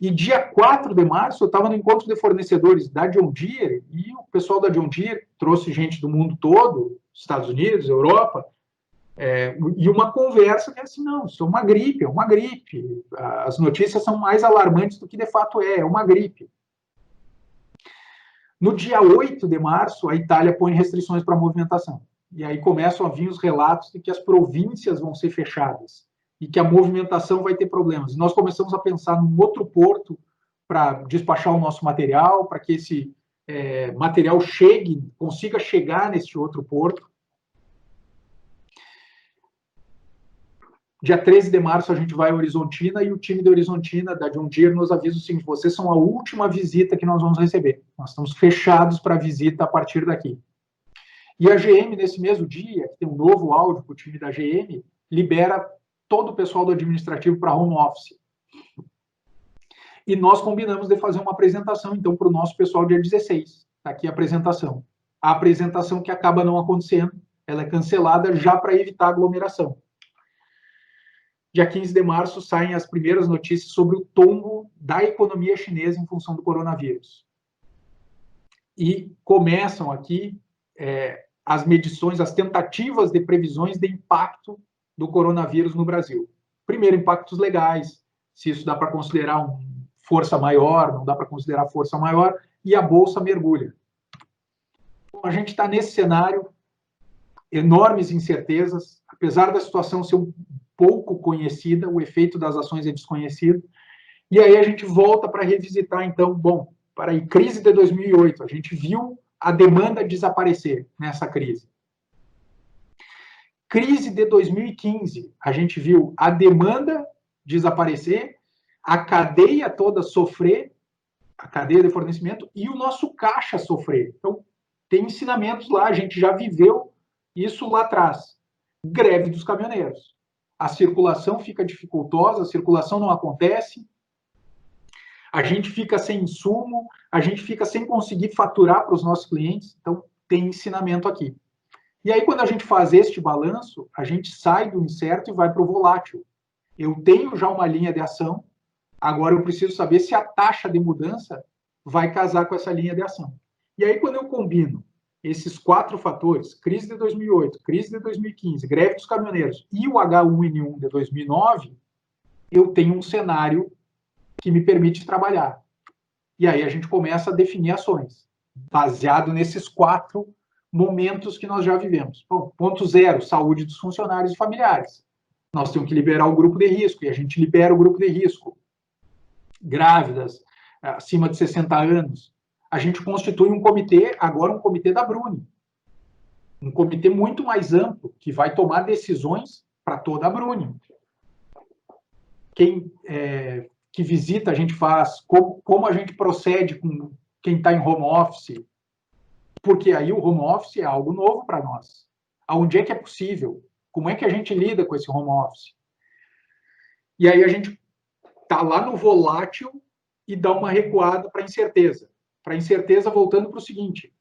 E dia 4 de março eu estava no encontro de fornecedores da John Deere, e o pessoal da John Deere trouxe gente do mundo todo, Estados Unidos, Europa, e uma conversa que é assim, não, isso é uma gripe, as notícias são mais alarmantes do que de fato é uma gripe. No dia 8 de março, a Itália põe restrições para a movimentação. E aí começam a vir os relatos de que as províncias vão ser fechadas e que a movimentação vai ter problemas. E nós começamos a pensar num outro porto para despachar o nosso material, para que esse material consiga chegar neste outro porto. Dia 13 de março a gente vai a Horizontina e o time de Horizontina, da John Deere, nos avisa o seguinte: vocês são a última visita que nós vamos receber. Nós estamos fechados para visita a partir daqui. E a GM, nesse mesmo dia, que tem um novo áudio para o time da GM, libera todo o pessoal do administrativo para home office. E nós combinamos de fazer uma apresentação, então, para o nosso pessoal dia 16. Está aqui a apresentação. A apresentação que acaba não acontecendo, ela é cancelada já para evitar aglomeração. Dia 15 de março saem as primeiras notícias sobre o tombo da economia chinesa em função do coronavírus. E começam aqui as medições, as tentativas de previsões de impacto do coronavírus no Brasil. Primeiro, impactos legais, se isso dá para considerar força maior, não dá para considerar força maior, e a Bolsa mergulha. Então, a gente está nesse cenário, enormes incertezas, apesar da situação ser um pouco conhecida, o efeito das ações é desconhecido, e aí a gente volta para revisitar, então, bom, para aí, crise de 2008, a gente viu a demanda desaparecer nessa crise. Crise de 2015, a gente viu a demanda desaparecer, a cadeia toda sofrer, a cadeia de fornecimento, e o nosso caixa sofrer. Então, tem ensinamentos lá, a gente já viveu isso lá atrás. Greve dos caminhoneiros. A circulação fica dificultosa, a circulação não acontece, a gente fica sem insumo, a gente fica sem conseguir faturar para os nossos clientes, então tem ensinamento aqui. E aí, quando a gente faz este balanço, a gente sai do incerto e vai para o volátil. Eu tenho já uma linha de ação, agora eu preciso saber se a taxa de mudança vai casar com essa linha de ação. E aí, quando eu combino esses 4 fatores, crise de 2008, crise de 2015, greve dos caminhoneiros e o H1N1 de 2009, eu tenho um cenário que me permite trabalhar. E aí a gente começa a definir ações, baseado nesses 4 momentos que nós já vivemos. Bom, ponto 0, saúde dos funcionários e familiares. Nós temos que liberar o grupo de risco, e a gente libera o grupo de risco. Grávidas, acima de 60 anos. A gente constitui um comitê, agora um comitê da Bruni. Um comitê muito mais amplo, que vai tomar decisões para toda a Bruni. Quem que visita a gente faz, como a gente procede com quem está em home office, porque aí o home office é algo novo para nós. Aonde é que é possível? Como é que a gente lida com esse home office? E aí a gente está lá no volátil e dá uma recuada para a incerteza. Para a incerteza, voltando para o seguinte: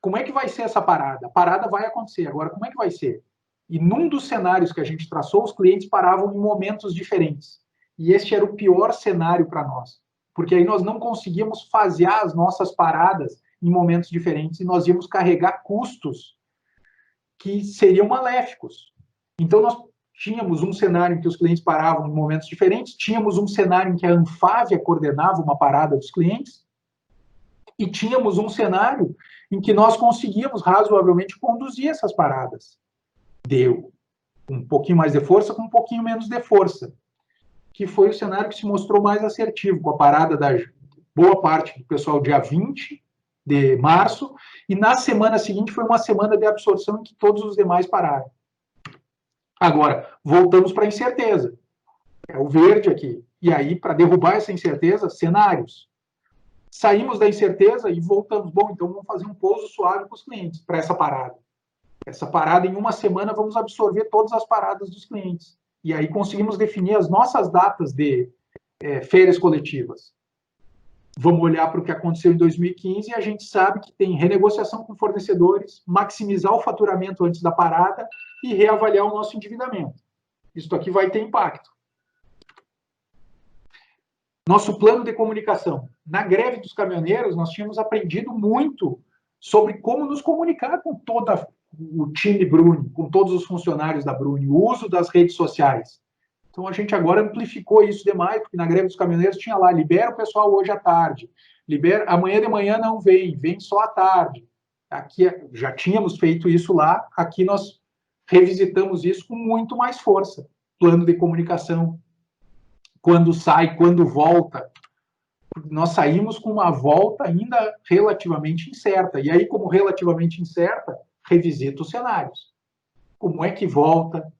como é que vai ser essa parada? A parada vai acontecer, agora como é que vai ser? E num dos cenários que a gente traçou, os clientes paravam em momentos diferentes. E este era o pior cenário para nós, porque aí nós não conseguíamos fasear as nossas paradas em momentos diferentes e nós íamos carregar custos que seriam maléficos. Então, nós tínhamos um cenário em que os clientes paravam em momentos diferentes, tínhamos um cenário em que a Anfávia coordenava uma parada dos clientes, e tínhamos um cenário em que nós conseguíamos razoavelmente conduzir essas paradas. Deu um pouquinho mais de força com um pouquinho menos de força, que foi o cenário que se mostrou mais assertivo, com a parada da boa parte do pessoal dia 20 de março, e na semana seguinte foi uma semana de absorção em que todos os demais pararam. Agora, voltamos para a incerteza. É o verde aqui. E aí, para derrubar essa incerteza, cenários. Saímos da incerteza e voltamos. Bom, então vamos fazer um pouso suave com os clientes para essa parada. Essa parada, em uma semana, vamos absorver todas as paradas dos clientes. E aí conseguimos definir as nossas datas de férias coletivas. Vamos olhar para o que aconteceu em 2015 e a gente sabe que tem renegociação com fornecedores, maximizar o faturamento antes da parada e reavaliar o nosso endividamento. Isso aqui vai ter impacto. Nosso plano de comunicação. Na greve dos caminhoneiros, nós tínhamos aprendido muito sobre como nos comunicar com todo o time Bruni, com todos os funcionários da Bruni, o uso das redes sociais. Então, a gente agora amplificou isso demais, porque na greve dos caminhoneiros tinha lá, libera o pessoal hoje à tarde, amanhã de manhã não vem só à tarde. Aqui já tínhamos feito isso lá, aqui nós revisitamos isso com muito mais força. Plano de comunicação, quando sai, quando volta, nós saímos com uma volta ainda relativamente incerta. E aí, como relativamente incerta, revisita os cenários. Como é que volta?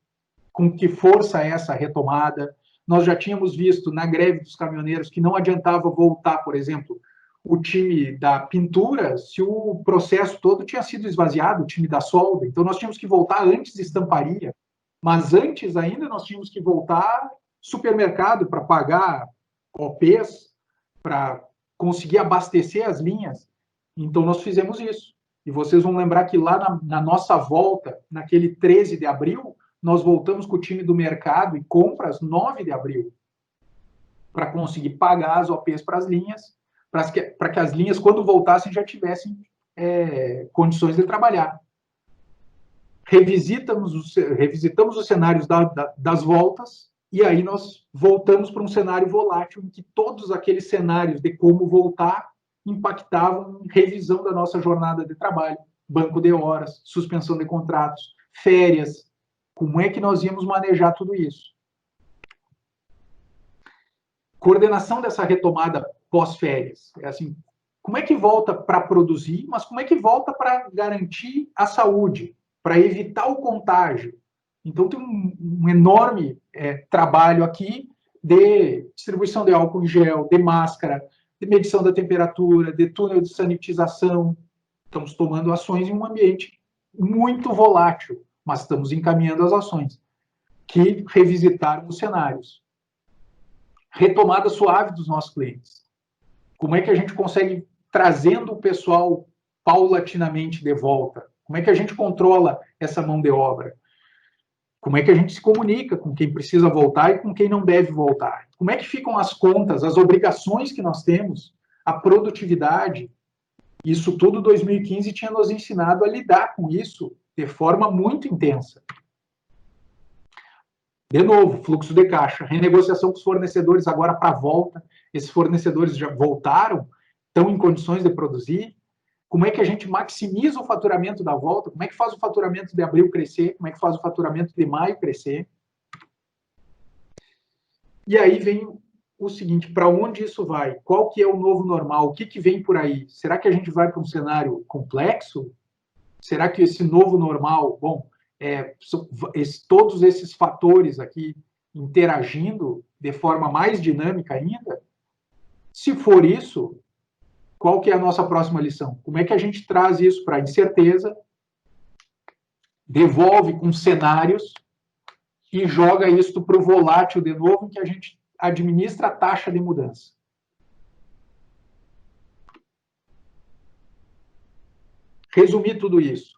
Com que força é essa retomada? Nós já tínhamos visto na greve dos caminhoneiros que não adiantava voltar, por exemplo, o time da pintura, se o processo todo tinha sido esvaziado, o time da solda. Então, nós tínhamos que voltar antes de estamparia. Mas antes ainda, nós tínhamos que voltar supermercado para pagar OPs, para conseguir abastecer as linhas. Então, nós fizemos isso. E vocês vão lembrar que lá na nossa volta, naquele 13 de abril, nós voltamos com o time do mercado e compras 9 de abril, para conseguir pagar as OPs para as linhas, para que as linhas, quando voltassem, já tivessem condições de trabalhar. Revisitamos os cenários das voltas, e aí nós voltamos para um cenário volátil, em que todos aqueles cenários de como voltar impactavam em revisão da nossa jornada de trabalho, banco de horas, suspensão de contratos, férias. Como é que nós íamos manejar tudo isso? Coordenação dessa retomada pós-férias. É assim, como é que volta para produzir, mas como é que volta para garantir a saúde, para evitar o contágio? Então, tem um enorme trabalho aqui de distribuição de álcool em gel, de máscara, de medição da temperatura, de túnel de sanitização. Estamos tomando ações em um ambiente muito volátil, mas estamos encaminhando as ações que revisitaram os cenários. Retomada suave dos nossos clientes. Como é que a gente consegue trazendo o pessoal paulatinamente de volta? Como é que a gente controla essa mão de obra? Como é que a gente se comunica com quem precisa voltar e com quem não deve voltar? Como é que ficam as contas, as obrigações que nós temos, a produtividade? Isso tudo 2015 tinha nos ensinado a lidar com isso de forma muito intensa. De novo, fluxo de caixa, renegociação com os fornecedores agora para a volta. Esses fornecedores já voltaram, estão em condições de produzir. Como é que a gente maximiza o faturamento da volta? Como é que faz o faturamento de abril crescer? Como é que faz o faturamento de maio crescer? E aí vem o seguinte, para onde isso vai? Qual que é o novo normal? O que vem por aí? Será que a gente vai para um cenário complexo? Será que esse novo normal, bom, todos esses fatores aqui interagindo de forma mais dinâmica ainda? Se for isso, qual que é a nossa próxima lição? Como é que a gente traz isso para a incerteza, devolve com cenários e joga isso para o volátil de novo, em que a gente administra a taxa de mudança? Resumir tudo isso.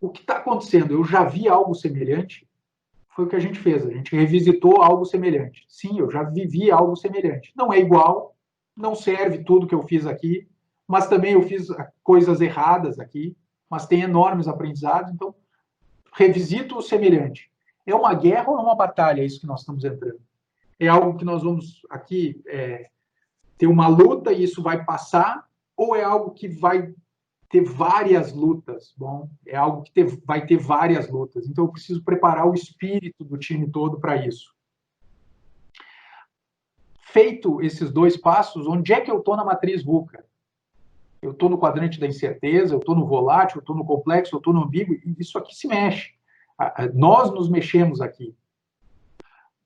O que está acontecendo? Eu já vi algo semelhante? Foi o que a gente fez. A gente revisitou algo semelhante. Sim, eu já vivi algo semelhante. Não é igual, não serve tudo que eu fiz aqui, mas também eu fiz coisas erradas aqui, mas tem enormes aprendizados, então revisito o semelhante. É uma guerra ou é uma batalha isso que nós estamos entrando? É algo que nós vamos aqui ter uma luta e isso vai passar, ou é algo que vai ter várias lutas? Bom, é algo que vai ter várias lutas, então eu preciso preparar o espírito do time todo para isso. Feito esses dois passos, onde é que eu estou na matriz VUCA? Eu estou no quadrante da incerteza, eu estou no volátil, eu estou no complexo, eu estou no ambíguo, e isso aqui se mexe. Nós nos mexemos aqui.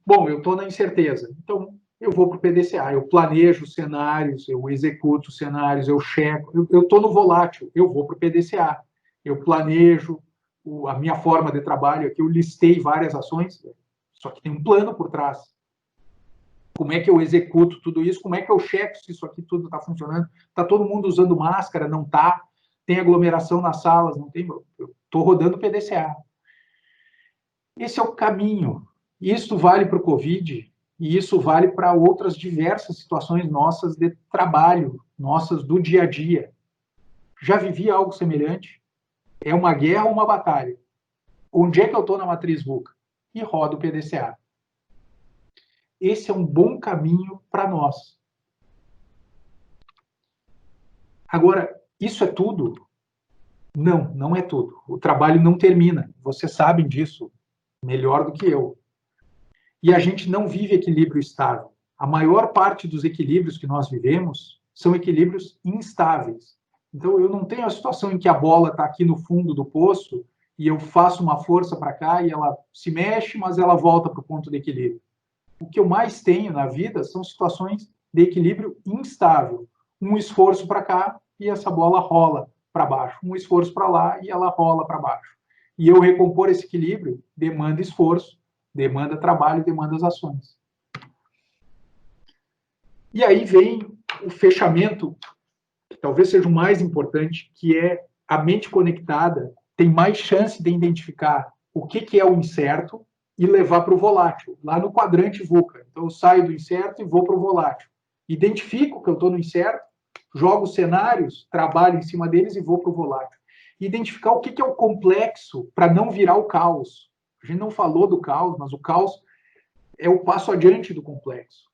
Bom, eu estou na incerteza, então eu vou para o PDCA, eu planejo cenários, eu executo cenários, eu checo, eu estou no volátil, eu vou para o PDCA, eu planejo a minha forma de trabalho aqui, eu listei várias ações, só que tem um plano por trás. Como é que eu executo tudo isso? Como é que eu checo se isso aqui tudo está funcionando? Está todo mundo usando máscara? Não está? Tem aglomeração nas salas? Não tem? Eu estou rodando PDCA. Esse é o caminho. Isso vale para o Covid e isso vale para outras diversas situações nossas de trabalho, nossas do dia a dia. Já vivi algo semelhante? É uma guerra ou uma batalha? Onde é que eu estou na matriz VUCA? E rodo o PDCA. Esse é um bom caminho para nós. Agora, isso é tudo? Não, não é tudo. O trabalho não termina. Vocês sabem disso melhor do que eu. E a gente não vive equilíbrio estável. A maior parte dos equilíbrios que nós vivemos são equilíbrios instáveis. Então, eu não tenho a situação em que a bola está aqui no fundo do poço e eu faço uma força para cá e ela se mexe, mas ela volta para o ponto de equilíbrio. O que eu mais tenho na vida são situações de equilíbrio instável. Um esforço para cá e essa bola rola para baixo. Um esforço para lá e ela rola para baixo. E eu recompor esse equilíbrio demanda esforço, demanda trabalho, demanda as ações. E aí vem o fechamento, que talvez seja o mais importante, que é a mente conectada tem mais chance de identificar o que é o incerto e levar para o volátil, lá no quadrante VUCA. Então, eu saio do incerto e vou para o volátil. Identifico que eu estou no incerto, jogo cenários, trabalho em cima deles e vou para o volátil. Identificar o que é o complexo para não virar o caos. A gente não falou do caos, mas o caos é o passo adiante do complexo.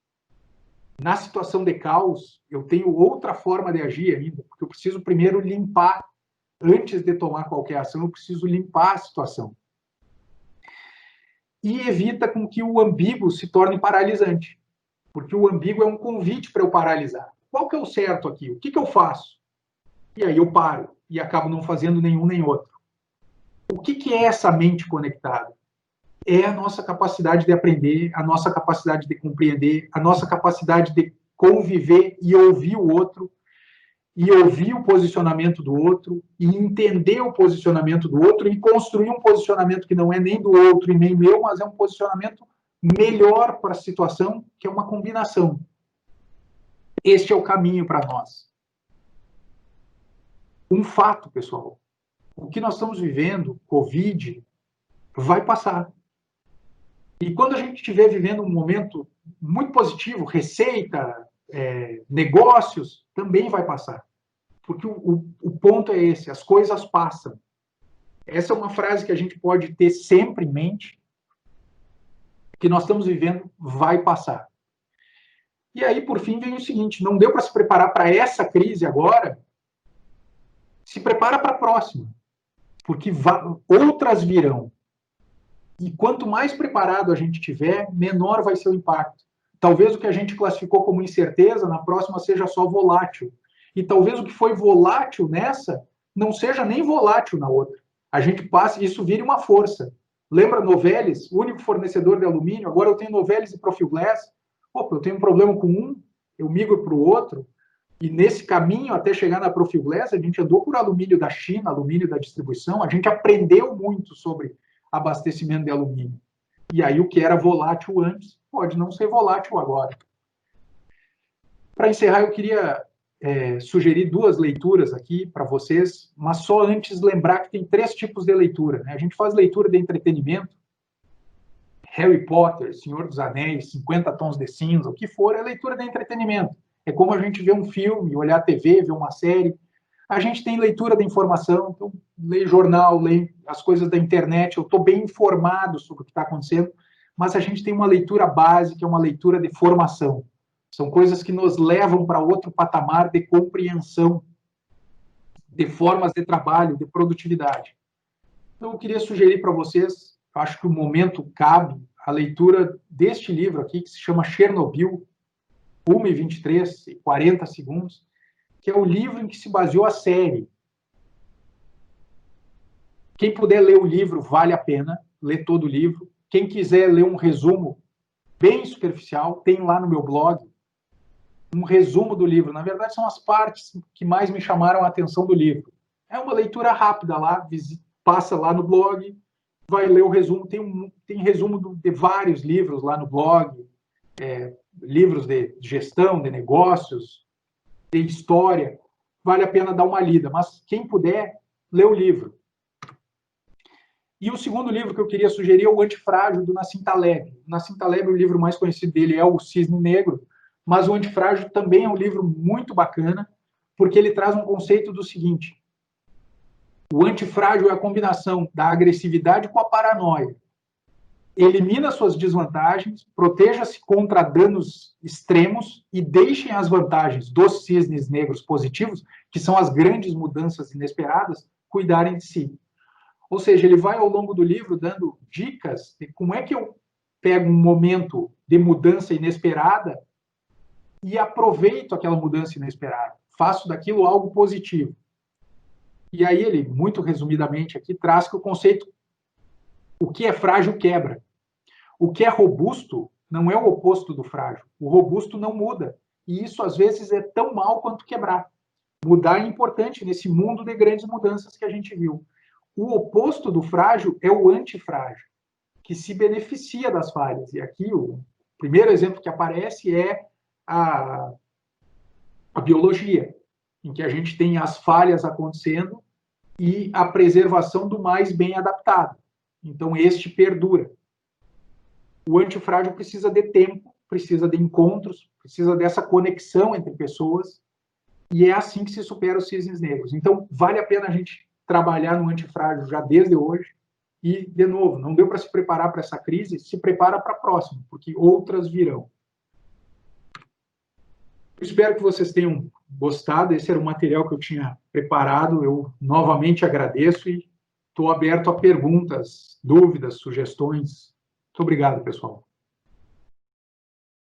Na situação de caos, eu tenho outra forma de agir ainda, porque eu preciso primeiro limpar. Antes de tomar qualquer ação, eu preciso limpar a situação. E evita com que o ambíguo se torne paralisante, porque o ambíguo é um convite para eu paralisar. Qual que é o certo aqui? O que eu faço? E aí eu paro e acabo não fazendo nenhum nem outro. O que é essa mente conectada? É a nossa capacidade de aprender, a nossa capacidade de compreender, a nossa capacidade de conviver e ouvir o outro, e ouvir o posicionamento do outro, e entender o posicionamento do outro, e construir um posicionamento que não é nem do outro e nem meu, mas é um posicionamento melhor para a situação, que é uma combinação. Este é o caminho para nós. Um fato, pessoal, o que nós estamos vivendo, Covid, vai passar. E quando a gente estiver vivendo um momento muito positivo, receita, negócios, também vai passar. Porque o ponto é esse, as coisas passam. Essa é uma frase que a gente pode ter sempre em mente, que nós estamos vivendo vai passar. E aí, por fim, vem o seguinte, não deu para se preparar para essa crise agora, se prepara para a próxima, porque outras virão. E quanto mais preparado a gente tiver, menor vai ser o impacto. Talvez o que a gente classificou como incerteza, na próxima seja só volátil. E talvez o que foi volátil nessa, não seja nem volátil na outra. A gente passa e isso vire uma força. Lembra Novelis, único fornecedor de alumínio? Agora eu tenho Novelis e Profilglass. Opa, eu tenho um problema com um, eu migro para o outro. E nesse caminho, até chegar na Profilglass, a gente andou por alumínio da China, alumínio da distribuição, a gente aprendeu muito sobre abastecimento de alumínio. E aí o que era volátil antes, pode não ser volátil agora. Para encerrar, eu queria sugerir duas leituras aqui para vocês, mas só antes lembrar que tem 3 tipos de leitura. Né? A gente faz leitura de entretenimento, Harry Potter, Senhor dos Anéis, 50 Tons de Cinza, o que for, é leitura de entretenimento. É como a gente vê um filme, olhar a TV, ver uma série. A gente tem leitura de informação, então leio jornal, leio as coisas da internet, eu estou bem informado sobre o que está acontecendo, mas a gente tem uma leitura básica, uma leitura de formação. São coisas que nos levam para outro patamar de compreensão, de formas de trabalho, de produtividade. Então, eu queria sugerir para vocês, acho que o momento cabe, a leitura deste livro aqui, que se chama Chernobyl, 1h23 e 40 segundos, que é o livro em que se baseou a série. Quem puder ler o livro, vale a pena ler todo o livro. Quem quiser ler um resumo bem superficial, tem lá no meu blog um resumo do livro. Na verdade, são as partes que mais me chamaram a atenção do livro. É uma leitura rápida lá, passa lá no blog, vai ler o resumo. Tem resumo de vários livros lá no blog, livros de gestão, de negócios, de história. Vale a pena dar uma lida, mas quem puder, lê o livro. E o segundo livro que eu queria sugerir é o Antifrágil, do Nassim Taleb. O Nassim Taleb, o livro mais conhecido dele é o Cisne Negro, mas o Antifrágil também é um livro muito bacana, porque ele traz um conceito do seguinte: o antifrágil é a combinação da agressividade com a paranoia. Elimina suas desvantagens, proteja-se contra danos extremos e deixem as vantagens dos cisnes negros positivos, que são as grandes mudanças inesperadas, cuidarem de si. Ou seja, ele vai ao longo do livro dando dicas de como é que eu pego um momento de mudança inesperada e aproveito aquela mudança inesperada, faço daquilo algo positivo. E aí ele, muito resumidamente aqui, traz que o conceito, o que é frágil quebra. O que é robusto não é o oposto do frágil. O robusto não muda. E isso, às vezes, é tão mal quanto quebrar. Mudar é importante nesse mundo de grandes mudanças que a gente viu. O oposto do frágil é o antifrágil, que se beneficia das falhas. E aqui o primeiro exemplo que aparece é a biologia, em que a gente tem as falhas acontecendo e a preservação do mais bem adaptado. Então, este perdura. O antifrágil precisa de tempo, precisa de encontros, precisa dessa conexão entre pessoas, e é assim que se supera os cisnes negros. Então, vale a pena a gente trabalhar no antifrágil já desde hoje, e, de novo, não deu para se preparar para essa crise, se prepara para a próxima, porque outras virão. Eu espero que vocês tenham gostado, esse era o material que eu tinha preparado, eu novamente agradeço e estou aberto a perguntas, dúvidas, sugestões. Muito obrigado, pessoal.